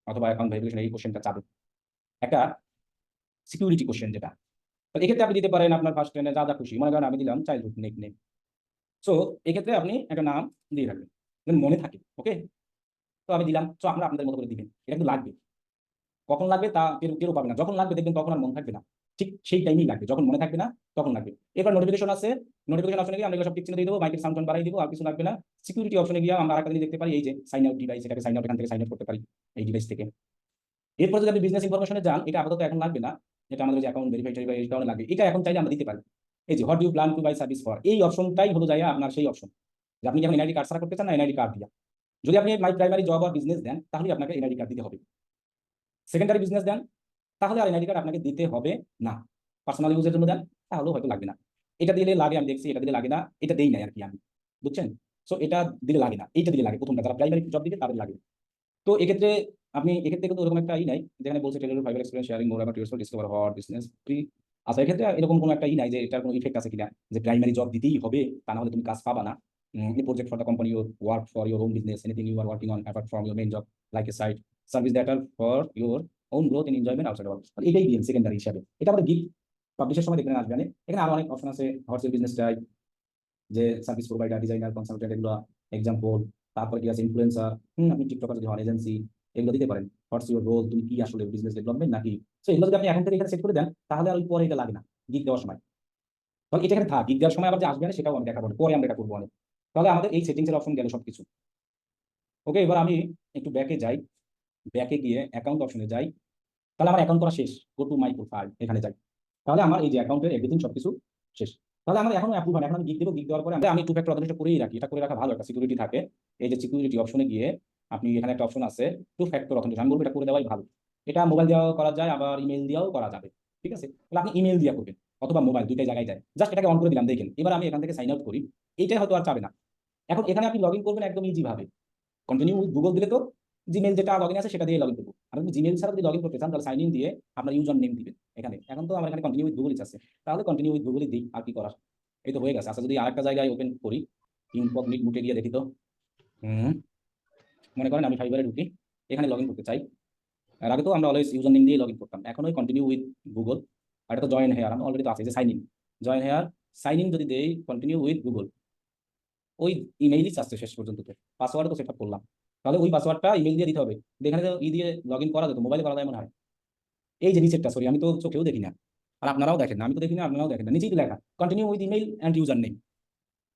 অথবা অ্যাকাউন্ট ভেরিফিকেশন, এই কোশ্চেনটা চাবেন, একটা সিকিউরিটি কোশ্চেন যেটা। তো এক্ষেত্রে আপনি দিতে পারেন আপনার ফার্স্ট নেমে যা যা খুশি, মনে করেন আমি দিলাম চাইল্ডহুড নিক নেম। সো এক্ষেত্রে আপনি একটা নাম দিয়ে রাখবেন, যেন মনে থাকে, ওকে। তো আমি দিলাম, সো আমরা আপনাদের মতো করে দিবেন, এটা কিন্তু লাগবে। কখন লাগবে তা কেউ পাবে না, যখন লাগবে দেখবেন তখন আর মনে থাকবে না, ঠিক সেই টাইমেই লাগবে, যখন মনে থাকবে না তখন লাগবে। এরপর নোটিফিকেশন আছে, নোটিফিকেশন অপশনে গিয়ে আমরা এগুলো সব টিক চিহ্ন দিয়ে দেবো, মাইকের সাউন্ড বাড়াই দিব, আর কিছু লাগবে না। সিকিউরিটি অপশনে গিয়ে আমরা আরেকটা জিনিস দেখতে পারি, এই যে সাইন আউট ডিভাইস, এটাকে সাইন আউট, এখান থেকে সাইন আউট করতে পারি এই ডিভাইস থেকে। এরপর যদি আপনি বিজনেস ইনফরমেশনে যান, এটা আপাতত এখন লাগবে না, এটা আমাদের যে অ্যাকাউন্ট ভেরিফাই বা এই কারণে লাগবে, এটা এখন চাইলে আমরা দিতে পারি। এই যে what you plan to buy service for, এই অপশনটাই হলো যায় আপনার সেই অপশন, যে আপনি যখন এনআইডি কার্ড ছাড়া করতে চান না এনআইডি কার্ড দিয়া। যদি আপনি মাই প্রাইমারি জব আর বিজনেস দেন তাহলে আপনাকে এনআইডি কার্ড দিতে হবে, সেকেন্ডারি বিজনেস দেন তাহলে আর এনআইডি কার্ড আপনাকে দিতে হবে না, পার্সোনাল ইউজের জন্য দেন তাহলেও হয়তো লাগবে না। এটা দিলে লাগে আমি দেখছি, এটা দিলে লাগে না, এটা দেই নাই আর কি আমি, বুঝছেন? সো এটা দিলে লাগে না, এইটা দিলে লাগে, প্রথমটা যারা প্রাইমারি জব দিবে তাদের লাগে। তো এক্ষেত্রে আপনি এক্ষেত্রে কিন্তু ওরকম একটা নাই যেখানে বলছে Taylor fibre experience sharing more about yourself discover hot business free. আচ্ছা, এক্ষেত্রে এরকম কোনো একটা নাই যে এটার কোনো ইফেক্ট আছে কিনা যে প্রাইমারি জব দিতেই হবে, তা না হলে তুমি কাজ পাবা না। Project for the company, your work for your own business, anything you are working on apart from your main job, like a side service that are for your own growth in enjoyment outside work. এটাই দিন সেকেন্ডারি হিসাবে। এটা আমাদের গিগ পাবলিশের সময় দেখবেন আসবে। এখানে আরো অনেক অপশন আছে, হটসেল বিজনেস টাইপ, যে সার্ভিস প্রোভাইডার, ডিজাইনার, কনসালটেন্ট, এগুলো এক্সাম্পল। তারপরে কি আছে ইনফ্লুয়েন্সার, আপনি টিকটকার যদি হন, এজেন্সি, এগুলো দিতে পারেন। হোয়াটস ইউর রোল, তুমি কি আসলে বিজনেস ডেভেলপমেন্ট নাকি। সো এগুলো যদি আপনি এখন থেকে এখানে সেট করে দেন, তাহলে আর ওই পরে এটা লাগে না গিগ দেওয়ার সময়। তাহলে এটা এখানে থাক, গিগ দেওয়ার সময় আবার যে আসবে না সেটাও আমি দেখাবো, পরে আমরা এটা করবো অনেক। তাহলে আমাদের এই সেটিংস এর অপশন গেল সবকিছু। ওকে, এবার আমি একটু ব্যাকে যাই, ব্যাকে গিয়ে অ্যাকাউন্ট অপশনে যাই। তাহলে আমার অ্যাকাউন্ট করা শেষ, গো টু মাই প্রোফাইল, এখানে যাই। তাহলে আমার এই যে অ্যাকাউন্টের এভরিথিং সবকিছু শেষ। তাহলে আমার এখনো অ্যাপ্রুভ হয় না, এখন আমি গিগ দেবো, গিগ দেওয়ার পরে আমি টু ফ্যাক্টর অথেন্টিকেশন করেই রাখি, এটা করে রাখা ভালো, একটা সিকিউরিটি থাকে। এই যে সিকিউরিটি অপশনে গিয়ে আপনি এখানে একটা অপশন আছে টু ফ্যাক্টর অথেন্টিকেশন, আমি বলবো এটা করে দেওয়াই ভালো। এটা মোবাইল দিয়েও করা যায়, আবার ইমেল দিয়েও করা যাবে, ঠিক আছে? তাহলে আপনি ইমেল দিয়ে করবেন অথবা মোবাইল, দুইটাই জায়গায় দেয়। জাস্ট এটাকে অন করে দিলাম, দেখেন এবার আমি এখান থেকে সাইন আউট করি, এইটাই হয়তো আর চাবে না। এখন এখানে আপনি লগ ইন করবেন একদম ইজি ভাবে। কন্টিনিউ উইথ গুগল দিলে তো জিমেল যেটা লগ ইন আছে সেটা দিয়ে লগ ইন করবো। আর আপনি জিমেল ছাড়া যদি লগ ইন করতে চান, তাহলে সাইন ইন দিয়ে আপনার ইউজার নেম দিবেন এখানে। এখন তো আমার এখানে কন্টিনিউ উইথ গুগল আছে, তাহলে কন্টিনিউ উইথ গুগলই দিই, আর কি করার। এই তো হয়ে গেছে। আচ্ছা, যদি আরেকটা জায়গায় ওপেন করি, ইনকগনিট মুটে গিয়ে দেখি তো। হুম মনে করেন আমি ফাইবারে ঢুকি, এখানে লগ ইন করতে চাই। আর আগে তো আমরা অলওয়েজ ইউজার নেম দিয়ে লগ ইন করতাম, এখন ওই কন্টিনিউ উইথ গুগল। আর এটা তো জয়েন হেয়ার, আমি অলরেডি তো আছে যে sign in, join here, sign in যদি দেই কন্টিনিউ উইথ গুগল, ওই ইমেইলই চাচ্ছে শেষ পর্যন্ত। তো পাসওয়ার্ড তো সেট আপ করলাম, তাহলে ওই পাসওয়ার্ডটা ইমেল দিয়ে দিতে হবে। এখানে তো দিয়ে লগ ইন করা যেত, মোবাইলে করা যায় মনে হয়। এই যে নিচেরটা, সরি আমি তো চোখেও দেখি না, আর আপনারাও দেখেন না, আমি তো দেখি না, আপনারাও দেখেন না, নিচেই তো লেখা continue with email and user name.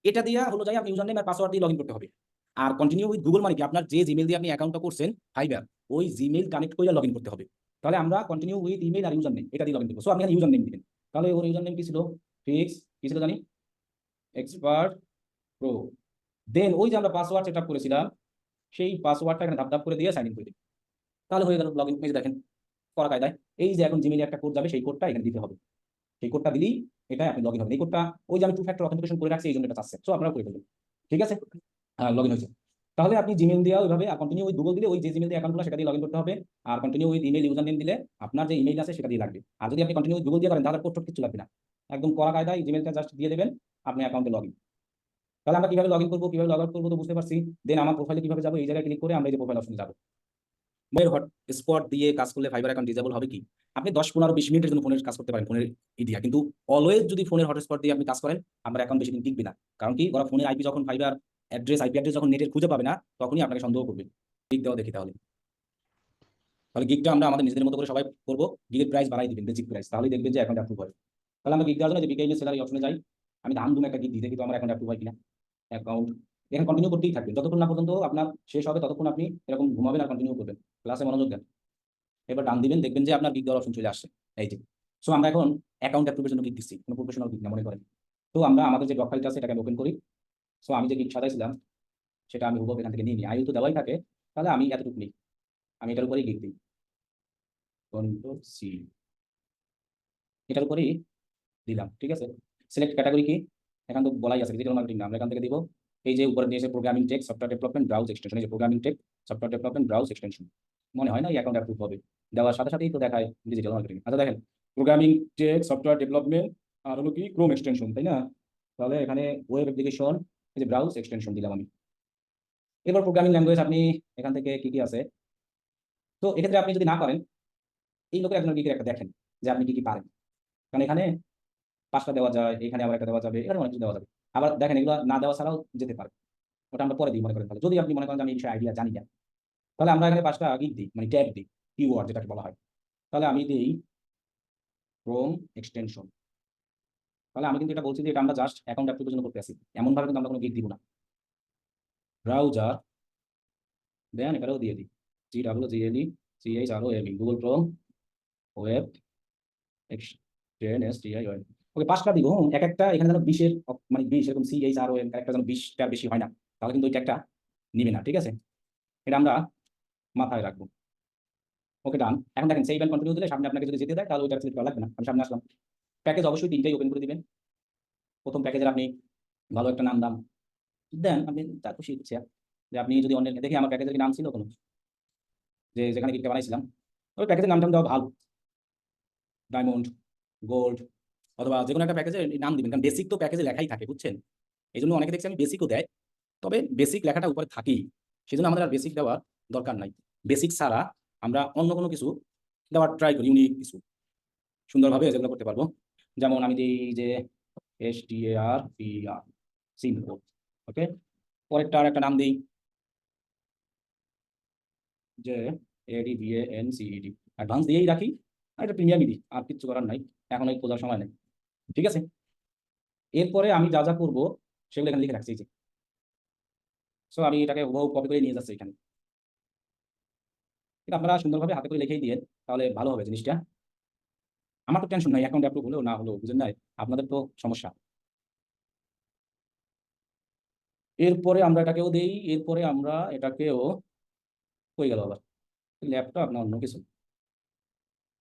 এটা দিয়ে হলো যাই আপনি ইউজার নেম আর পাসওয়ার্ড দিয়ে লগ ইন করতে হবে। আর কন্টিনিউ উইথ গুগল মানে কি, আপনার যে জিমেল দিয়ে আপনি অ্যাকাউন্টটা করছেন ফাইবার, ওই জিমেল কানেক্ট করে লগ ইন করতে হবে। তাহলে আমরা কন্টিনিউ উইথ ইমেল আর ইউজার নেম এটা দিয়ে লগ ইন করবো। সো আপনি এখানে ইউজার নেম দিবেন। তাহলে ওর ইউজার নেম কি ছিল, ফিক্স, কি ছিল জানি, এক্সপার্ট প্রো। দেন ওই যে আমরা পাসওয়ার্ড সেট আপ করেছিলাম, সেই পাসওয়ার্ডটা এখানে ধাপ ধাপ করে দিয়ে সাইন ইন করে দিই। তাহলে হয়ে গেল লগ ইন। এই যে দেখেন করা কায়দায়, এই যে এখন জিমেইলে একটা কোড যাবে, সেই কোডটা এখানে দিতে হবে। সেই কোডটা দিলেই এটা আপনি লগ ইন হবেন। এই কোডটা ওই যে আমি টু ফ্যাক্টর অথেন্টিকেশন করে রাখছি, এই জন্য এটা চাচ্ছে। সো আপনারা করে ফেলবেন, ঠিক আছে? লগ ইন হয়েছে। তাহলে আপনি জিমেল দিয়ে ওইভাবে, আর কন্টিনিউ উইথ গুগল দিলে ওই যে জিমেল দিয়ে অ্যাকাউন্টগুলো সেটা দিয়ে লগ ইন করতে হবে। আর continue with email username দিলে আপনার যে ইমেল আছে সেটা দিয়ে লাগবে। আর যদি আপনি কন্টিনিউ উইথ গুগল দিয়ে করেন, তাহলে কোড টোড কিছু লাগবে না, একদম করা কায়দায় জিমেলটা জাস্ট দিয়ে দেবেন, আপনি অ্যাকাউন্টে লগ ইন। তাহলে আমরা কিভাবে লগ ইন করবো, কিভাবে লগ আউট করবো তো বুঝতে পারছি। দেন আমার প্রোফাইলে কিভাবে যাবো, এই জায়গায় ক্লিক করে আমরা এই যে প্রোফাইল অপশনে যাবো। মোবাইল হটস্পট দিয়ে কাজ করলে ফাইবার অ্যাকাউন্ট ডিজেবল হবে কি? আপনি 10, 15, 20 মিনিটের জন্য ফোনের কাজ করতে পারেন ফোনের দিয়া, কিন্তু অলওয়েজ যদি ফোনের হটস্পট দিয়ে আপনি কাজ করেন, আপনার অ্যাকাউন্ট বেশি দিন টিকবে না। কারণ কি, ওরা ফোনের আইপি যখন ফাইবার অ্যাড্রেস, আইপি অ্যাড্রেস যখন নেটের খুঁজে পাবে না, তখনই আপনাকে সন্দেহ করবে। গিগ দেওয়া দেখি তাহলে। তাহলে গিগটা আমরা আমাদের নিজেদের মতো করে সবাই করবো, গিগের প্রাইস বাড়াই দিবেন, বেসিক প্রাইস, তাহলেই দেখবেন যে অ্যাকাউন্ট অ্যাপ্রুভ হয়। তাহলে আমরা গিগ দেওয়ার জন্য যে বিকেএম স্যালারি অপশনে যাই, আমি ধাম ধুম একটা গিগ দিই, দেখি তো আমার অ্যাকাউন্ট অ্যাপ্রুভ হয় কিনা। অ্যাকাউন্ট এখানে কন্টিনিউ করতেই থাকবেন যতক্ষণ না পর্যন্ত আপনার শেষ হবে, ততক্ষণ আপনি এরকম ঘুমাবেন আর কন্টিনিউ করবেন, ক্লাসে মনোযোগ দেন। এবার ডান দিবেন, দেখবেন যে আপনার গিগ দেওয়ার অপশন চলে আসছে, এই যে। সো আমরা এখন অ্যাকাউন্ট অ্যাপ্রুভের জন্য গিগ দিচ্ছি, কোনো প্রফেশনাল গিগ না মনে করেন। তো আমরা আমাদের যে ডক ফাইলটা আছে এটাকে ওপেন করি। সো আমি যে গিগ সাজাইছিলাম সেটা আমি হুবহু এখান থেকে নিয়ে নিই, আইও তো দেওয়াই থাকে। তাহলে আমি এতটুকু নিই, আমি এটার উপরেই গিগ দিই, কন্ট্রোল সি, এটার উপরেই দিলাম, ঠিক আছে? সিলেক্ট ক্যাটাগরি কি, এখান তো বলাই আছে ডিজিটাল মার্কেটিং না, আমরা এখান থেকে দিব এই যে উপরে দিয়েছে programming tech, software development, browse extension. এই যে programming tech, software development, browse extension. মনে হয় না এই অ্যাকাউন্ট অ্যাপ্রুভ হবে, দেওয়ার সাথে সাথেই তো দেখায় ডিজিটাল মার্কেটিং। আচ্ছা দেখেন, প্রোগ্রামিং টেক, সফটওয়্যার ডেভেলপমেন্ট, আর হলো কি ক্রোম এক্সটেনশন, তাই না? তাহলে এখানে ওয়েব অ্যাপ্লিকেশন, এই যে ব্রাউজ এক্সটেনশন দিলাম আমি। এবার প্রোগ্রামিং ল্যাঙ্গুয়েজ আপনি এখান থেকে কি কি আছে, তো এক্ষেত্রে আপনি যদি না পারেন, এই লোকের একজন দিকে একটা দেখেন যে আপনি কি কি পারেন। কারণ এখানে 5টা দেওয়া যায়, এখানে আবার একটা দেওয়া যাবে, এখানে অনেক কিছু দেওয়া যাবে। আবার দেখেন এগুলো না দেওয়া ছাড়াও যেতে পারে, ওটা আমরা পরে দিই মনে করেন। তাহলে যদি আপনি মনে করেন যে আমি এই বিষয়ে আইডিয়া জানি না, তাহলে আমরা এখানে 5টা গিগ দিই, মানে ট্যাগ দিই, কিওয়ার্ড যেটাকে বলা হয়। তাহলে আমি দিই ক্রোম এক্সটেনশন। তাহলে আমি কিন্তু এটা বলছি যে এটা আমরা জাস্ট অ্যাকাউন্ট অ্যাপ্রুভের জন্য করতে আসি, এমন ভাবে কিন্তু আমরা কোনো গিগ দিব না। ব্রাউজার, দেন এটাও দিয়ে দিই GWGLE গুগল ক্রোম ওয়েব এক্সটেনএসটিআই। ওকে 5টা দিব। এক একটা এখানে যেন 20-এর মানে 20 এরকম CHROM একটা যেন 20টার বেশি হয় না, তাহলে কিন্তু ওই ট্যাগটা নিবে না, ঠিক আছে? এটা আমরা মাথায় রাখবো। ওকে ডান। এখন দেখেন সেভ এন্ড কন্টিনিউ দিলে সামনে আপনাকে যদি যেতে দেয়, তাহলে ওইটা সিলেক্ট করা লাগবে না। আমি সামনে আসলাম, প্যাকেজ অবশ্যই 3টাই ওপেন করে দিবেন। প্রথম প্যাকেজের আপনি ভালো একটা নাম দাম দেন, আপনি যা খুশি ইচ্ছা। যে আপনি যদি অন্যের দেখি আমার প্যাকেজের কি নাম ছিল কোনো, যে যেখানে গিকটা বানাইছিলাম, ওই প্যাকেজের নামটা দেওয়া ভালো, ডায়মন্ড, গোল্ড, অথবা যে কোনো একটা প্যাকেজের নাম দিবেন, কারণ বেসিক তো প্যাকেজে লেখাই থাকে, বুঝছেন? এই জন্য অনেকে দেখছি আমি বেসিকও দেয়, তবে বেসিক লেখাটা উপরে থাকেই, সেজন্য আমাদের আর বেসিক দেওয়ার দরকার নাই। বেসিক ছাড়া আমরা অন্য কোনো কিছু দেওয়ার ট্রাই করি, ইউনিক কিছু সুন্দরভাবে যেগুলো করতে পারবো। যেমন আমি দিই যে STARPR, সিম্পল। ওকে, পরেরটার একটা নাম দিই যে ADVANCED, অ্যাডভান্স দিয়েই রাখি, আর এটা প্রিমিয়ামই দিই, আর কিচ্ছু করার নাই, এখন ওই খোঁজার সময় নেই। ঠিক আছে, এরপরে আমি যা যা করবো সেগুলো এখানে লিখে রাখছি, এই যে। সো আমি এটাকে হুবহু কপি করে নিয়ে যাচ্ছি এখানে, কিন্তু আপনারা সুন্দরভাবে হাতে করে লিখেই দিয়ে, তাহলে ভালো হবে জিনিসটা। আমার তো টেনশন নাই, অ্যাকাউন্ট অ্যাপ্রুভ হলেও না হলেও, বুঝেন নাই? আপনাদের তো সমস্যা। এরপরে আমরা এটাকেও দেই, এরপরে আমরা এটাকেও হয়ে গেল আবার ল্যাপটপ না অন্য কিছু।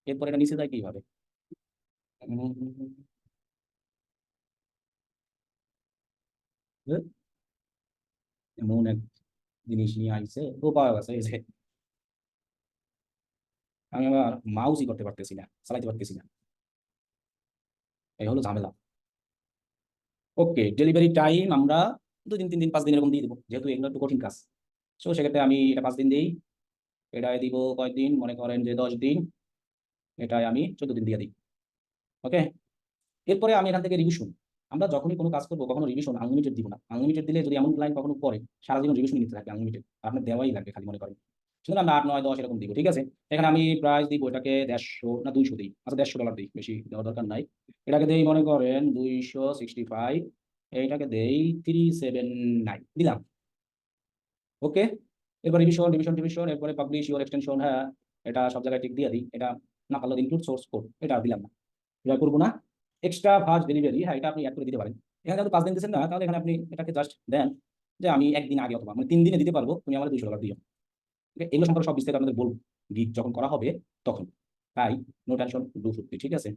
এরপরে এটা নিচে যায় কিভাবে? এমন এক জিনিস নিয়ে আইছে, ও পাওয়া গেছে, এই যে। আমি আবার মাউসই করতে পারতেছি না, চালাইতে পারতেছি না, এই হলো ঝামেলা। ওকে, ডেলিভারি টাইম আমরা 2 দিন 3 দিন 5 দিন এরকম দিয়ে দেবো, যেহেতু এগুলো একটু কঠিন কাজ। সো সেক্ষেত্রে আমি এটা 5 দিন দিই, এটায় দিব কয়দিন, মনে করেন যে 10 দিন, এটাই আমি 14 দিন দিয়ে দিই। ওকে, এরপরে আমি এখান থেকে রিভিশন, আমরা যখনই কোনো কাজ করবো কখনো রিভিশন আনলিমিটেড দিব না। আনলিমিটেড দিলে যদি এমন ক্লায়েন্ট কখনো পরে, সারা জীবন রিভিশন নিতে থাকবে আনলিমিটেড, আপনার দেওয়াই লাগবে খালি, মনে করেন। সুতরাং আমরা 8 9 10 এরকম দিব, ঠিক আছে। এখানে আমি প্রাইস দিব এটাকে 150 না 200 দিই, আচ্ছা $150 দিই, বেশি দেওয়ার দরকার নাই। এটাকে দেই মনে করেন 265, এইটাকে দেই 379 দিলাম। ওকে, এরপর রিভিশন রিভিশন রিভিশন, এরপরে পাবলিশ ইউর এক্সটেনশন, হ্যাঁ এটা সব জায়গায় টিক দিয়ে দিই, এটা না পারলে ইনক্লুড সোর্স কোড, এটা আর দিলাম না, এটা করবো না। এক্সট্রা ফাস্ট ডেলিভারি, হ্যাঁ এটা আপনি অ্যাড করে দিতে পারেন। এখানে যেহেতু 5 দিন দিচ্ছেন না, তাহলে এখানে আপনি এটাকে জাস্ট দেন যে আমি একদিন আগে অথবা মানে 3 দিনে দিতে পারবো, তুমি আমার $200 দিও। ওকে, এগুলো সম্পর্কে সব বিস্তারিত আপনাদের বলবো গিগ যখন করা হবে তখন, তাই নো টেনশন, 250, ঠিক আছে।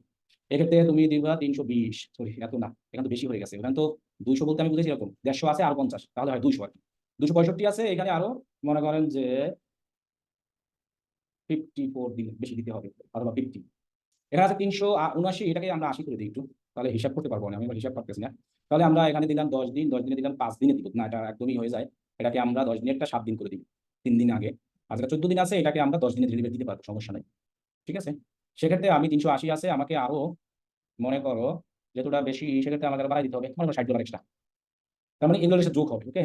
এক্ষেত্রে তুমি দিবা 320, সরি এত না, এখানে তো বেশি হয়ে গেছে, এখানে তো 200 বলতে আমি বুঝেছি এরকম 150 আছে আর 50, তাহলে হয় 200 আর কি। 265 আছে, এখানে আরো মনে করেন যে 54 দিন বেশি দিতে হবে, অথবা 50। এখানে আছে 379, এটাকে আমরা 80 করে দিই একটু, তাহলে হিসাব করতে পারবো না, আমি এবার হিসাব করতেছি না। তাহলে আমরা এখানে দিলাম 10 দিন, 10 দিনে দিলাম 5 দিনে দিব না, এটা একদমই হয়ে যায়। এটাকে আমরা 10 দিনেরটা 7 দিন করে দিই, 3 দিন আগে। আর যেটা 14 দিন আছে এটাকে আমরা 10 দিনে ডেলিভারি দিতে পারবো, সমস্যা নেই। ঠিক আছে, সেক্ষেত্রে আমি 380 আছে, আমাকে আরো মনে করো যেহেতুটা বেশি, সেক্ষেত্রে আমাকে আরো বাড়াই দিতে হবে, মনে করো $60 এক্সট্রা, তার মানে এগুলো যোগ হবে। Okay,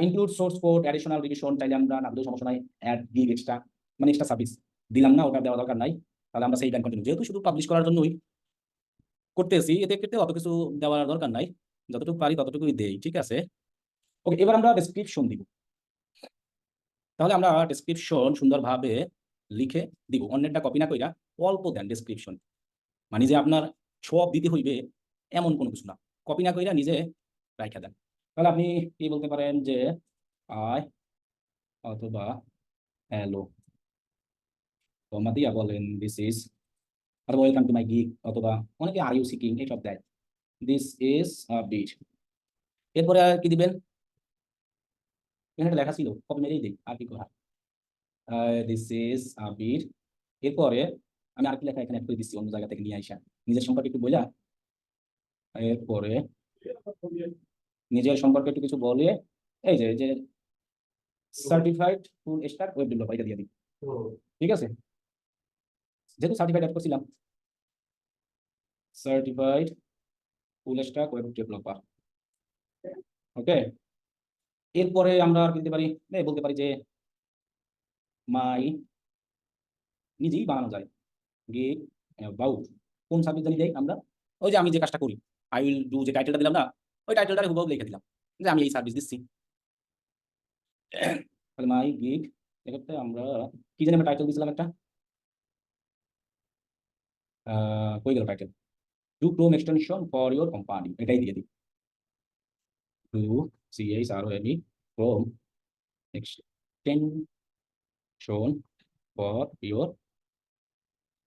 include source code, additional revision চাইলে আমরা না দিলেও সমস্যা নাই, অ্যাড গিগ এক্সট্রা, মানে এক্সট্রা সার্ভিস দিলাম না, ওটা দেওয়া দরকার নাই। তাহলে আমরা সেই ব্যাংক কন্টিনিউ, যেহেতু শুধু পাবলিশ করার জন্যই করতেছি, এতে ক্ষেত্রে অত কিছু দেওয়ার দরকার নাই, যতটুকু পারি ততটুকুই দেই, ঠিক আছে। ওকে, এবার আমরা ডেসক্রিপশন দিব। তাহলে আমরা ডেসক্রিপশন সুন্দরভাবে লিখে দিব, অন্যেরটা কপি না কইরা অল্প দেন ডেসক্রিপশন, মানে যে আপনার সব দিতে হইবে এমন কোনো কিছু না, কপি না কইরা নিজে রাইখা দেন। তাহলে আপনি কি বলতে পারেন যে আই অথবা হ্যালো, কমা দিয়া বলেন দিস ইজ, অথবা ওয়েলকাম টু মাই গিগ, অথবা অনেকে আর ইউ সিকিং এইসব দেয়, দিস ইজ আ বিট। এরপরে আর কি দিবেন, এখানে একটা লেখা ছিল, কপি মেরেই দিই, আর কি করা। দিস ইজ আ বিট, এরপরে আমি আরেকটা লেখা এখানে অ্যাড করে দিচ্ছি অন্য জায়গা থেকে নিয়ে আইসা, নিজের সম্পর্কে একটু বইলা, এরপরে নিজের সম্পর্কে একটু কিছু বলে, এই যে certified full stack web developer এটা দিয়ে দিই। ঠিক আছে, যেহেতু সার্টিফাইড অ্যাড করছিলাম, certified full stack web developer. Okay, এরপরে আমরা আর কি দিতে পারি, বলতে পারি যে মাই, নিজেই বানানো যায়, গিগ অ্যাবাউট, কোন সাবজেক্ট জানি দেই আমরা, ওই যে আমি যে কাজটা করি, আই উইল ডু, যে টাইটেলটা দিলাম না, ওই টাইটেলটা হুবহু লিখে দিলাম যে আমি এই সার্ভিস দিচ্ছি। তাহলে মাই গিগ, এক্ষেত্রে আমরা কি জানি আমরা টাইটেল দিয়েছিলাম একটা, কই গেল title, do Chrome extension for your company, এটাই দিয়ে দিই, do CHROME Chrome extension for your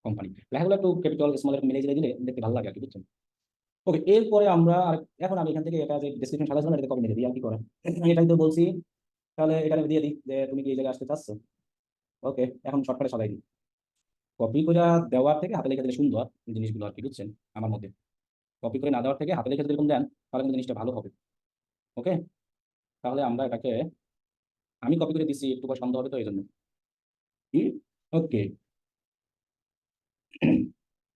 company. লেখাগুলো একটু ক্যাপিটাল স্মল এরকম মিলিয়ে দিলে দেখতে ভালো লাগে আর কি, বুঝছেন। ওকে, এরপরে আমরা এখন আমি এখান থেকে এটা যে ডেসক্রিপশন সাজাইছিলাম এটা কপি মেরে দিই আর কি করে। এটাই তো বলছি, তাহলে এখানে দিয়ে দিই যে তুমি কি এই জায়গায় আসতে চাচ্ছ। ওকে, এখন শর্টকাটে সবাই দিই। কপি করে দেওয়ার থেকে হাতে লিখে দিলে সুন্দর জিনিসগুলো আর কি, বুঝছেন আমার মধ্যে। কপি করে না দেওয়ার থেকে হাতে লিখে যদি এরকম দেন তাহলে কিন্তু জিনিসটা ভালো হবে। ওকে, তাহলে আমরা এটাকে, আমি কপি করে দিচ্ছি একটু পর সন্দেহ হবে তো এই জন্য। ওকে,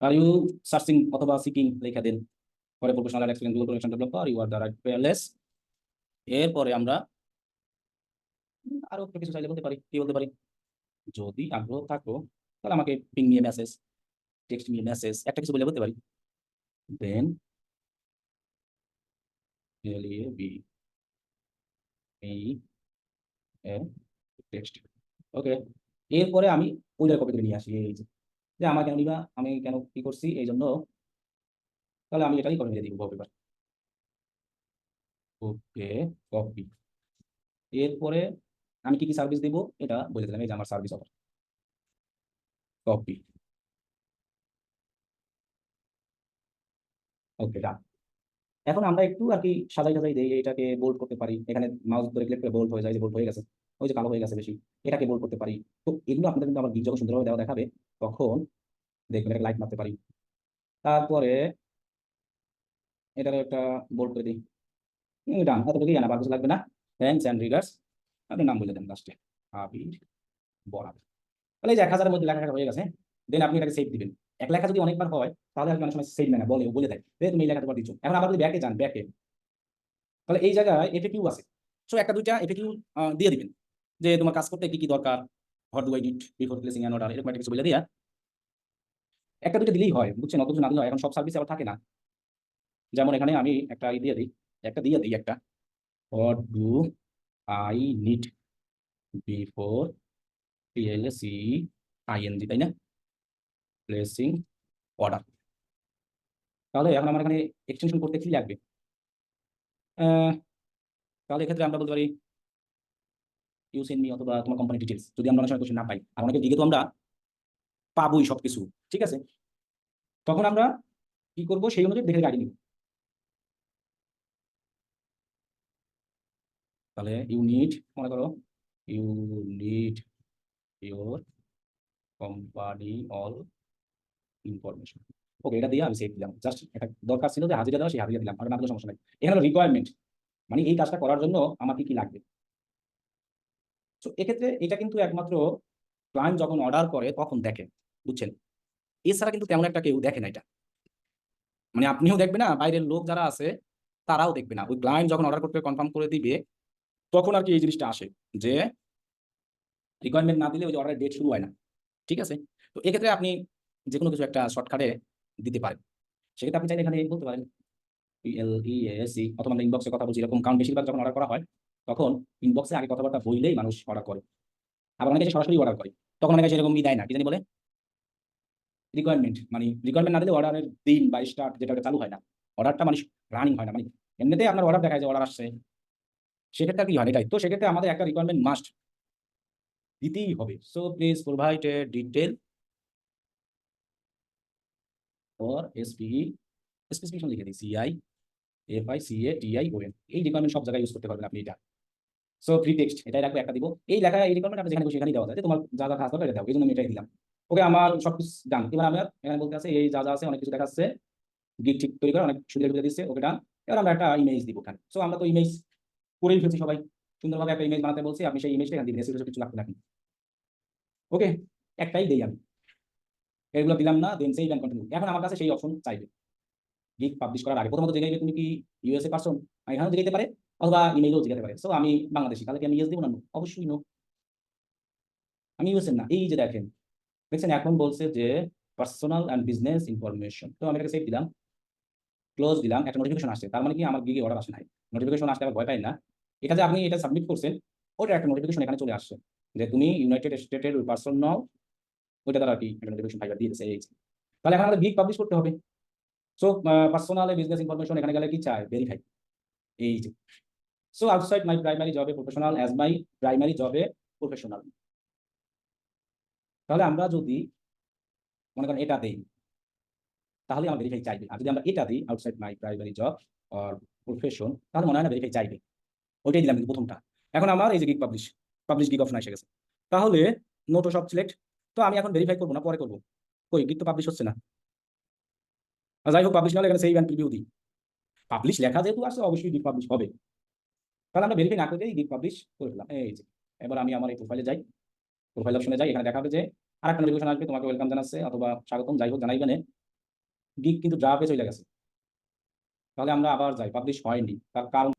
আর ইউ সার্চিং অথবা সিকিং লেখা দিন, পরে professional experience Google production developer you are the right peerless. এরপরে আমরা আরো একটু কিছু চাইলে বলতে পারি, কি বলতে পারি, যদি আগ্রহ থাকো তাহলে আমাকে পিং নিয়ে মেসেজ, টেক্সট নিয়ে মেসেজ, একটা কিছু বলে বলতে পারি। দেন বি এই টেক্সট। ওকে, এরপরে আমি ওইটার কপি করে নিয়ে আসি, এই যে আমার কেন নিবা, আমি কেন কি করছি এই জন্য, তাহলে আমি এটাই কপি দিয়ে দিব পেপার। ওকে, কপি। এরপরে আমি কি কি সার্ভিস দিব এটা বলে দিলাম, এই যে আমার সার্ভিস অফার, কপি। ওকে, ডান। এখন আমরা একটু আর কি সাজাই সাজাই দিই, এটাকে বোল্ড করতে পারি, এখানে মাউস ধরে ক্লিক করে বোল্ড হয়ে যায়, যে বোল্ড হয়ে গেছে, ওই যে কালো হয়ে গেছে বেশি, এটাকে বোল্ড করতে পারি। তো এগুলো আপনাদের কিন্তু আমার যখন সুন্দরভাবে দেওয়া দেখাবে তখন দেখবেন একটা লাইক মারতে পারি। তারপরে এটার একটা বোল্ড করে দিই। ডান, এতটুকুই জানা, আর কিছু লাগবে না। থ্যাংকস অ্যান্ড রিগার্ডস, আপনি নাম বলে দেন লাস্টে, আবির বরাক। তাহলে এই যে 1000-এর মধ্যে লেখা হয়ে গেছে। দেন আপনি এটাকে সেভ দিবেন। এক লেখা যদি অনেকবার হয় তাহলে আর কি অনেক সময় সেভ নেয় না, বলে দেয় তুমি এই লেখাটা পর দিচ্ছ। এখন আবার যদি ব্যাকে যান, ব্যাকে, তাহলে এই জায়গায় এফএকিউ আছে। সো একটা দুইটা এফএকিউ দিয়ে দিবেন, যে তোমার কাজ করতে কি কি দরকার, what do I need before placing an order, এরকম একটা কিছু বলে দিয়া একটা দুইটা দিলেই হয়, বুঝছেন, অত কিছু না দিলে হয়। এখন সব সার্ভিস আবার থাকে না। যেমন এখানে আমি একটা দিয়ে দিই, একটা what do I need before PLC ING, তাই না, প্লেসিং অর্ডার। তাহলে এখন আমার এখানে এক্সটেনশন করতে কি লাগবে, আহ, তাহলে এক্ষেত্রে আমরা বলতে পারি ইউ সেন্ড মি, অথবা তোমার কোম্পানি ডিটেলস, যদি আমরা অনেক সময় কোশ্চেন না পাই, আর অনেকে দিকে তো আমরা পাবোই সবকিছু, ঠিক আছে, তখন আমরা কি করব সেই অনুযায়ী দেখে গাড়ি নিব। তাহলে ইউনিট, মনে করো unit your company all information. Okay, এটা দিয়ে আমি সেভ দিলাম, জাস্ট একটা দরকার ছিল যে হাজিরা দেওয়া, সেই হাজিরা দিলাম, আর না দিলে সমস্যা নাই। এখানে হলো রিকোয়ারমেন্ট, মানে এই কাজটা করার জন্য আমার কি কি লাগবে। তো এক্ষেত্রে এটা কিন্তু একমাত্র ক্লায়েন্ট যখন অর্ডার করে তখন দেখে, বুঝছেন, এছাড়া কিন্তু তেমন একটা কেউ দেখে না এটা। মানে আপনিও দেখবে না, বাইরের লোক যারা আছে তারাও দেখবে না। ওই ক্লায়েন্ট যখন অর্ডার করতে কনফার্ম করে দিবে তখন আর কি এই জিনিসটা আসে, যে রিকোয়ারমেন্ট না দিলে ওই যে অর্ডারের ডেট শুরু হয় না, ঠিক আছে। তো এক্ষেত্রে আপনি যে কোনো কিছু একটা শর্টকাটে দিতে পারেন। সেক্ষেত্রে আপনি চাইলে এখানে বলতে পারেন PLEASE, অথবা আমরা ইনবক্সে কথা বলছি এরকম, কারণ বেশিরভাগ যখন অর্ডার করা হয় তখন ইনবক্সে আগে কথাবার্তা বললেই মানুষ অর্ডার করে। আবার অনেকে সরাসরি অর্ডার করে, তখন অনেকে সেরকম দেয় না, কি জানি বলে রিকোয়ারমেন্ট, মানে রিকোয়ারমেন্ট না দিলে অর্ডারের দিন বা স্টার্ট যেটা চালু হয় না, অর্ডারটা মানে রানিং হয় না, মানে এমনিতেই আপনার অর্ডার দেখায় যে অর্ডার আসছে, সেক্ষেত্রে কি হয় এটাই তো, সেক্ষেত্রে আমাদের একটা রিকোয়ারমেন্ট মাস্ট দিতেই হবে। So please provide a detail for SPE, specification লিখে দিই CIFICATION, এই রিকোয়ারমেন্ট সব জায়গায় ইউজ করতে পারবেন আপনি এটা। সো ফ্রি টেক্সট এটাই রাখবো, একটা দিব, এই লেখা এই রিকোয়ারমেন্ট আপনি যেখানে খুশি সেখানেই দেওয়া যায়, যে তোমার যা যা কাজ দরকার এটা দাও, এই জন্য আমি এটাই দিলাম। ওকে, আমার সবকিছু ডান। এবার আমরা এখানে বলতে আছে এই যা যা আছে, অনেক কিছু দেখাচ্ছে, গিগ ঠিক তৈরি করা, অনেক সুবিধা সুবিধা দিচ্ছে, ওকে ডান। এবার আমরা একটা ইমেজ দিব ওখানে। সো আমরা তো ইমেজ করেই ফেলছি সবাই, সুন্দরভাবে একটা ইমেজ বানাতে বলছি, আপনি সেই ইমেজটা এখানে দিবেন, কিছু লাগবে না। ওকে, একটাই দেই আমি, এগুলো দিলাম না, দেন সেই ব্যাংক কন্টিনিউ। এখন আমার কাছে সেই অপশন চাইবে গিগ পাবলিশ করার আগে, প্রথমত জিজ্ঞাসা তুমি কি ইউএসএ পারসন, এখানেও জিজ্ঞাসা পারে, অথবা ইমেইলেও জিজ্ঞাসা পারে। সো আমি বাংলাদেশি, তাহলে কি আমি ইয়েস দিব না? অবশ্যই নো, আমি ইউএসএ না। এই যে দেখেন, দেখছেন এখন বলছে যে পার্সোনাল অ্যান্ড বিজনেস ইনফরমেশন, তো আমি এটাকে সেভ দিলাম, ক্লোজ দিলাম, একটা নোটিফিকেশন আসছে, তার মানে কি আমার গিগে অর্ডার আসে নাই। নোটিফিকেশন আসলে আবার ভয় পাই না, এটা যে আপনি এটা সাবমিট করছেন ওটা একটা নোটিফিকেশন এখানে চলে আসছে, যে তুমি ইউনাইটেড স্টেটের পার্সন নাও, ওইটা দ্বারা আর কি একটা নোটিফিকেশন ফাইবার দিয়ে দিচ্ছে, এই যে। তাহলে এখন আমাদের গিগ পাবলিশ করতে হবে। সো পার্সোনাল বিজনেস ইনফরমেশন এখানে গেলে কি চায়, ভেরিফাই, এই যে। সো আউটসাইড মাই প্রাইমারি জবে প্রফেশনাল অ্যাজ মাই প্রাইমারি জবে প্রফেশনাল। তাহলে আমরা যদি মনে করেন এটা দেই, তাহলে আমার ভেরিফাই চাইবে। আর যদি আমরা এটা দিই outside my primary job or profession, তাহলে মনে হয় না ভেরিফাই চাইবে। ওইটাই দিলাম কিন্তু প্রথমটা। এখন আমার এই যে গিগ পাবলিশ গিগ অপশন এসে গেছে। তাহলে নোট ও সব সিলেক্ট। তো আমি এখন ভেরিফাই করবো না পরে করবো? কই গিগ তো পাবলিশ হচ্ছে না। যাই হোক, পাবলিশ না হলে এখানে সেভ অ্যান্ড প্রিভিউ দিই। পাবলিশ লেখা যেহেতু আছে অবশ্যই গিগ পাবলিশ হবে। তাহলে আমরা ভেরিফাই না করেই গিগ পাবলিশ করে ফেললাম। এই যে এবার আমি আমার এই প্রোফাইলে যাই, প্রোফাইল অপশনে যাই, এখানে দেখা হবে যে আরেকটা নোটিফিকেশন আসবে, তোমাকে ওয়েলকাম জানাচ্ছে অথবা স্বাগতম, যাই হোক জানাইবেন। গিগ কিন্তু ড্রাফটে চলে গেছে। তাহলে আমরা আবার যাই, পাবলিশ হয়নি তার কারণ।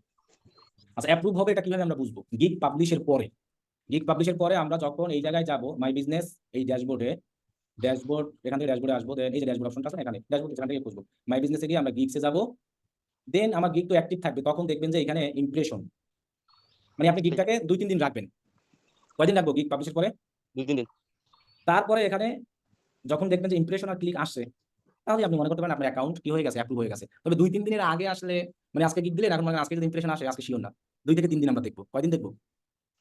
আচ্ছা, অ্যাপ্রুভ হবে এটা কিভাবে আমরা বুঝবো? গিগ পাবলিশের পরে, গিগ পাবলিশের পরে আমরা যখন এই জায়গায় যাব, মাই বিজনেস, এই ড্যাশবোর্ড এখান থেকে ড্যাশবোর্ডে আসবো, দেন এই যে ড্যাশবোর্ড অপশনটা আছে এখানে, ড্যাশবোর্ড এখান থেকে খুঁজবো, মাই বিজনেসে গিয়ে আমরা গিগসে যাব। দেন আমার গিগ তো অ্যাক্টিভ থাকবে, তখন দেখবেন যে এখানে ইমপ্রেশন, মানে আপনি গিগটাকে 2-3 দিন রাখবেন। কয়দিন রাখবো গিগ পাবলিশের পরে? 2-3 দিন। তারপরে এখানে যখন দেখবেন যে ইমপ্রেশন আর ক্লিক আসছে, তাহলে আপনি মনে করতে পারেন আপনার অ্যাকাউন্ট কি হয়ে গেছে, অ্যাপ্রুভ হয়ে গেছে। তবে 2-3 দিনের আগে আসলে, মানে আজকে গিগ দিলেন, এখন মানে আজকে যদি ইমপ্রেশন আসে, আজকে শিওর না। 2 থেকে 3 দিন আমরা দেখবো। কয়দিন দেখবো?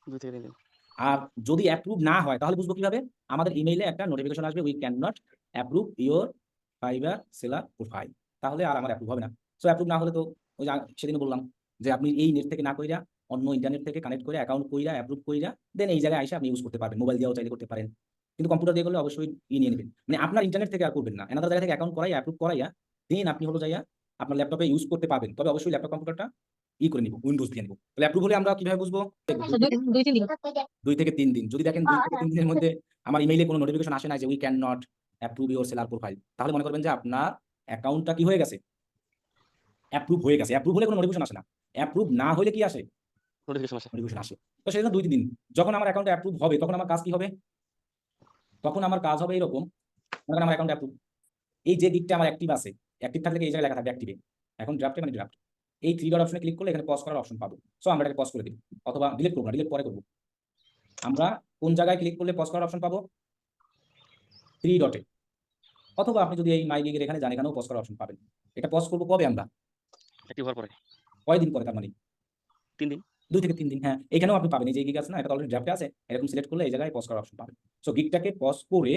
2 থেকে 3 দিন। আর যদি অ্যাপ্রুভ না হয় তাহলে বুঝবো কিভাবে? আমাদের ইমেইলে একটা নোটিফিকেশন আসবে, we can not approve your fibre seller profile. তাহলে আর আমার অ্যাপ্রুভ হবে না। সো অ্যাপ্রুভ না হলে তো ওই যে সেদিনও বললাম যে আপনি এই নেট থেকে না কইরা অন্য ইন্টারনেট থেকে কানেক্ট করে অ্যাকাউন্ট কইরা অ্যাপ্রুভ কইরা দেন এই জায়গায় আইসা আপনি ইউজ করতে পারবেন। মোবাইল দিয়েও চাইলে করতে পারেন। কিন্তু কম্পিউটার দিয়ে করলে অবশ্যই নিয়ে নেবেন। মানে আপনার ইন্টারনেট থেকে আর করবেন না। এনাদার জায়গা থেকে অ্যাকাউন্ট করাইয়া অ্যাপ্রুভ করাইয়া দেন আপনি হলো যাইয়া আপনার ল্যাপটপে ইউজ করতে পারবেন। তবে অবশ্যই ল্যাপটপ কম্পিউটারটা করে নিব, উইন্ডোজ দিয়ে নিব। তাহলে অ্যাপ্রুভ হলে আমরা কিভাবে বুঝবো? 2-3 দিন। 2 থেকে 3 দিন। যদি দেখেন 2 থেকে 3 দিনের মধ্যে আমার ইমেইলে কোনো নোটিফিকেশন আসে নাই যে we can not approve your seller profile, তাহলে মনে করবেন যে আপনার অ্যাকাউন্টটা কি হয়ে গেছে? অ্যাপ্রুভ হয়ে গেছে। অ্যাপ্রুভ হলে কোনো নোটিফিকেশন আসে না। অ্যাপ্রুভ না হলে কি আসে? নোটিফিকেশন আসে। নোটিফিকেশন আসে। তো সেজন্য 2 দিন। যখন আমার অ্যাকাউন্টে অ্যাপ্রুভ হবে তখন আমার কাজ কি হবে? তখন আমার কাজ হবে এরকম, মনে করেন আমার অ্যাকাউন্ট অ্যাপ্রুভ। এই যে দিকটা আমার অ্যাক্টিভ আছে, অ্যাক্টিভ থাকলে এই জায়গায় লেখা থাকবে অ্যাক্টিভে। এখন ড্রাফটে মানে ড্রাফট। এই 3 ডট অপশনে ক্লিক করলে এখানে পজ করার অপশন পাবো। সো আমরা এটাকে পজ করে দিব। অথবা ডিলিট করব না, ডিলিট পরে করব। আমরা কোন জায়গায় ক্লিক করলে পজ করার অপশন পাবো? 3 ডটে। অথবা আপনি যদি এই মাই গিগের এখানে যান, এখানেও পজ করার অপশন পাবেন। এটা পজ করব কবে আমরা? অ্যাক্টিভ হওয়ার পরে কয়দিন পরে তার মানে? 3 দিন। 2 থেকে 3 দিন। হ্যাঁ, এখানেও আপনি পাবেন। এই যে গিগ আছে না, এটা অলরেডি ড্রাফটে আছে। এরকম সিলেক্ট করলে এই জায়গায় পজ করার অপশন পাবেন। সো গিগটাকে পজ করে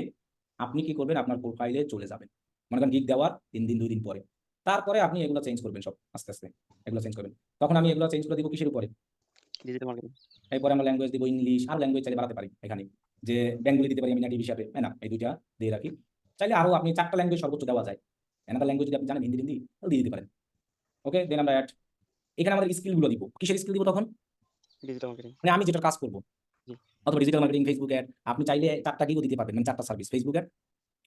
আপনি কি করবেন? আপনার প্রোফাইলে চলে যাবেন। মনে করেন গিগ দেওয়ার 3 দিন 2 দিন পরে। তারপরে আপনি এগুলো চেঞ্জ করবেন সব আস্তে, আস্তে। এগুলো চেঞ্জ করবেন। তখন আমি এগুলো চেঞ্জ করে দিব কিসের উপরে? Digital marketing. এরপরে আমরা ল্যাঙ্গুয়েজ দিব ইংলিশ, আর ল্যাঙ্গুয়েজ চাইলে বাড়াতে পারি এখানে। যে বেঙ্গলি দিতে পারি আমি নেটিভ হিসাবে। না, এই 2টা দিয়ে রাখি। চাইলে আরো আপনি 4টা ল্যাঙ্গুয়েজ সর্বোচ্চ দেওয়া যায়। অ্যানাদার ল্যাঙ্গুয়েজ যদি আপনি জানেন হিন্দি তাহলে দিয়ে দিতে পারেন। ওকে, দেন আমরা অ্যাড। এখানে আমাদের স্কিলগুলো দিব। কিসের স্কিল দিব তখন? Digital marketing. মানে আমি যেটার কাজ করব। জি। অথবা ডিজিটাল মার্কেটিং, ফেসবুক অ্যাড। আপনি চাইলে 4টা গিগও দিতে পারবেন। মানে 4টা service, Facebook ad,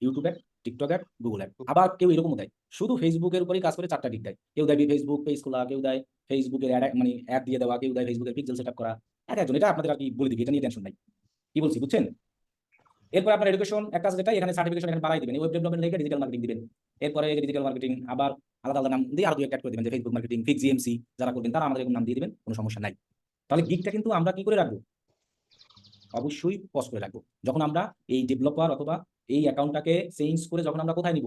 YouTube ad, TikTok ad, Google ad. আবার কেউ এরকমও দেয়। শুধু ফেসবুকের উপরেই কাজ করে 4টা গিগ দেয়। কেউ দেয় ফেসবুক পেজ খোলা, কেউ দেয় ফেসবুকের অ্যাড, মানে অ্যাড দিয়ে দেওয়া, কেউ দেয় ফেসবুকের পিক্সেল সেটআপ করা। একজন এটা আপনাদের আর কি বলে দিবি, এটা নিয়ে টেনশন নাই। কি বলছি বুঝছেন? এরপর আপনার এডুকেশন একটা আছে, যেটা এখানে সার্টিফিকেশন এখানে বাড়াই দিবেন। ওয়েব ডেভেলপমেন্ট লিখে ডিজিটাল মার্কেটিং দিবেন। এরপরে এই যে ডিজিটাল মার্কেটিং আবার আলাদা আলাদা নাম দিয়ে আরো 2 একটা অ্যাড করে দিবেন, যে ফেসবুক মার্কেটিং, ফিক্স জিএমসি যারা করবেন তারা আমাদের এরকম নাম দিয়ে দিবেন, কোনো সমস্যা নাই। তাহলে গিগটা কিন্তু আমরা কি করে রাখবো? অবশ্যই পজ করে রাখবো। যখন আমরা এই ডেভেলপার অথবা এই অ্যাকাউন্টটাকে চেঞ্জ করে যখন আমরা কোথায় নিব?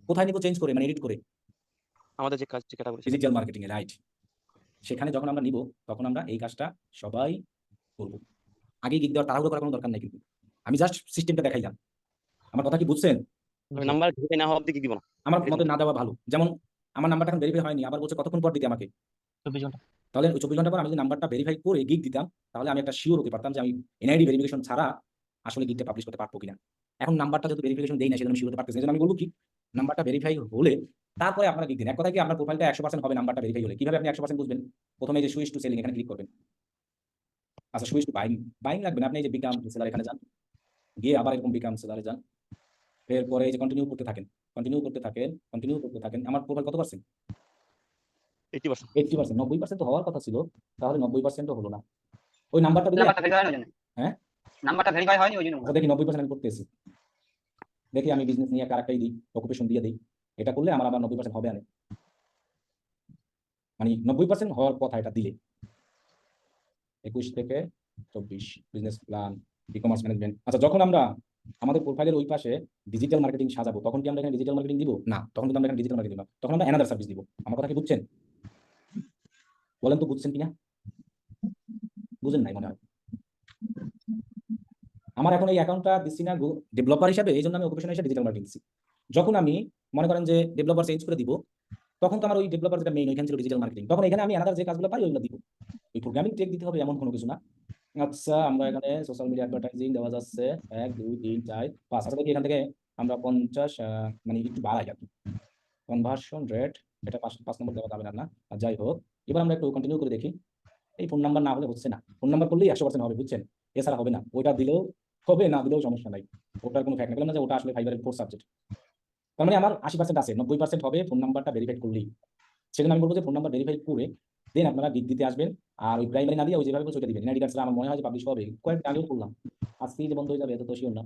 কোথায় নিব চেঞ্জ করে, মানে এডিট করে? আমাদের যে কাজ যে ক্যাটাগরি সেটা। ডিজিটাল মার্কেটিং এ, রাইট। সেখানে যখন আমরা নিব তখন আমরা এই কাজটা সবাই করব। আগে গিগ দেওয়ার তাড়াহুড়ো করার কোনো দরকার নাই কিন্তু। আমি জাস্ট সিস্টেমটা দেখাইলাম। আমার কথা কি বুঝছেন? আমি নাম্বার ভেরিফাই না হওয়া অবধি কি দিব না। আমার মতে না দেওয়া ভালো। যেমন আমার নাম্বারটা এখন ভেরিফাই হয়নি, আবার বলছে কতক্ষণ পর দিতে আমাকে। 24 ঘন্টা। তাহলে ওই 24 ঘন্টা পর আমি যদি নাম্বারটা ভেরিফাই করে গিগ দিতাম, তাহলে আমি একটা শিওর হতে পারতাম যে আমি এনআইডি ভেরিফিকেশন ছাড়া আসলে গিগটা পাবলিশ করতে পারবো কিনা। এখন নাম্বারটা যেহেতু ভেরিফিকেশন দেই না, সেজন্য আমি শিওর হতে পারতেছি না। এজন্য আমি বলব কি, নাম্বারটা ভেরিফাই হলে তারপরে আপনারা গিগ দিন। এক কথায় কি, আপনার প্রোফাইলটা 100% হবে নাম্বারটা ভেরিফাই হলে। কিভাবে আপনি 100% বুঝবেন? প্রথমে এই যে সুইচ টু সেলিং এখানে ক্লিক করবেন। আচ্ছা, সুইচ টু বাইং, বাইং লাগবে না। আপনি এই যে বিকাম সেলার এখানে যান, গিয়ে আবার এরকম বিকাম সেলারে যান। এরপরে এই যে কন্টিনিউ করতে থাকেন, কন্টিনিউ করতে থাকেন, কন্টিনিউ করতে থাকেন। আমার প্রোফাইল কত পার্সেন্ট? 80%। 80%। 90% তো হওয়ার কথা ছিল, তাহলে 90% হলো না। ওই নাম্বারটা দিলে, নাম্বারটা ভেরিফাই হয়নি ওই জন্য। হ্যাঁ নাম্বারটা ভেরিফাই হয়নি ওই জন্য। আচ্ছা দেখি 90% আমি করতেছি। দেখি আমি বিজনেস নিয়ে আরেকটাই দিই, অকুপেশন দিয়ে দিই। এটা করলে আমার আবার 90% হবে না, মানে 90% হওয়ার কথা এটা দিলে। 21 থেকে 24 business plan, e commerce management. আচ্ছা, যখন আমরা আমাদের প্রোফাইলের ওই পাশে ডিজিটাল মার্কেটিং সাজাবো, তখন কি আমরা এখানে ডিজিটাল মার্কেটিং দিব? না, তখন কিন্তু আমরা এখানে ডিজিটাল মার্কেটিং দিব না, তখন আমরা অ্যানাদার সার্ভিস দিব। আমার কথা কি বুঝছেন? বলেন তো বুঝছেন কিনা? বুঝেন নাই মনে হয়। আমার এখন এই অ্যাকাউন্টটা দিচ্ছি না ডেভেলপার হিসাবে, এই জন্য আমি অকুপেশন হিসেবে ডিজিটাল মার্কেটিং দিচ্ছি। যখন আমি মনে করেন যে ডেভেলপার চেঞ্জ করে দিব, তখন তো আমার ওই ডেভেলপার যেটা মেইন ওইখানে ছিল ডিজিটাল মার্কেটিং, তখন এখানে আমি আলাদা যে কাজগুলো পারি ওইগুলো দিব। ওই প্রোগ্রামিং টেক দিতে হবে এমন কোনো কিছু না। আচ্ছা, আমরা এখানে সোশ্যাল মিডিয়া অ্যাডভার্টাইজিং দেওয়া যাচ্ছে 1 2 3 4 5। আচ্ছা, দেখি এখান থেকে আমরা 50 মানে একটু বাড়াই আর কি। কনভার্সন রেট এটা 5 নম্বর দেওয়া যাবে না। আর যাই হোক, এবার আমরা একটু কন্টিনিউ করে দেখি। এই ফোন নাম্বার না হলে হচ্ছে না, ফোন নাম্বার করলেই 100% হবে, বুঝছেন? এছাড়া হবে না। ওইটা দিলেও হবে, না দিলেও সমস্যা নাই। ওটার কোনো ফ্যাক্ট না, বললাম না যে ওটা আসলে ফাইবারের 4 সাবজেক্ট। তার মানে আমার 80% আছে, 90% হবে ফোন নাম্বারটা ভেরিফাইড করলেই। সেজন্য আমি বলবো যে ফোন নাম্বার ভেরিফাই করে দেন আপনারা গিগ দিতে আসবেন। আর ওই প্রাইমারি না দিয়ে ওই যেভাবে বলছে ওইটা দিবেন। এনআইডি কার্ড ছাড়া আমার মনে হয় যে পাবলিশ হবে, কয়েকটা আগেও করলাম, আজকেই যে বন্ধ হয়ে যাবে এত তো শিওর না।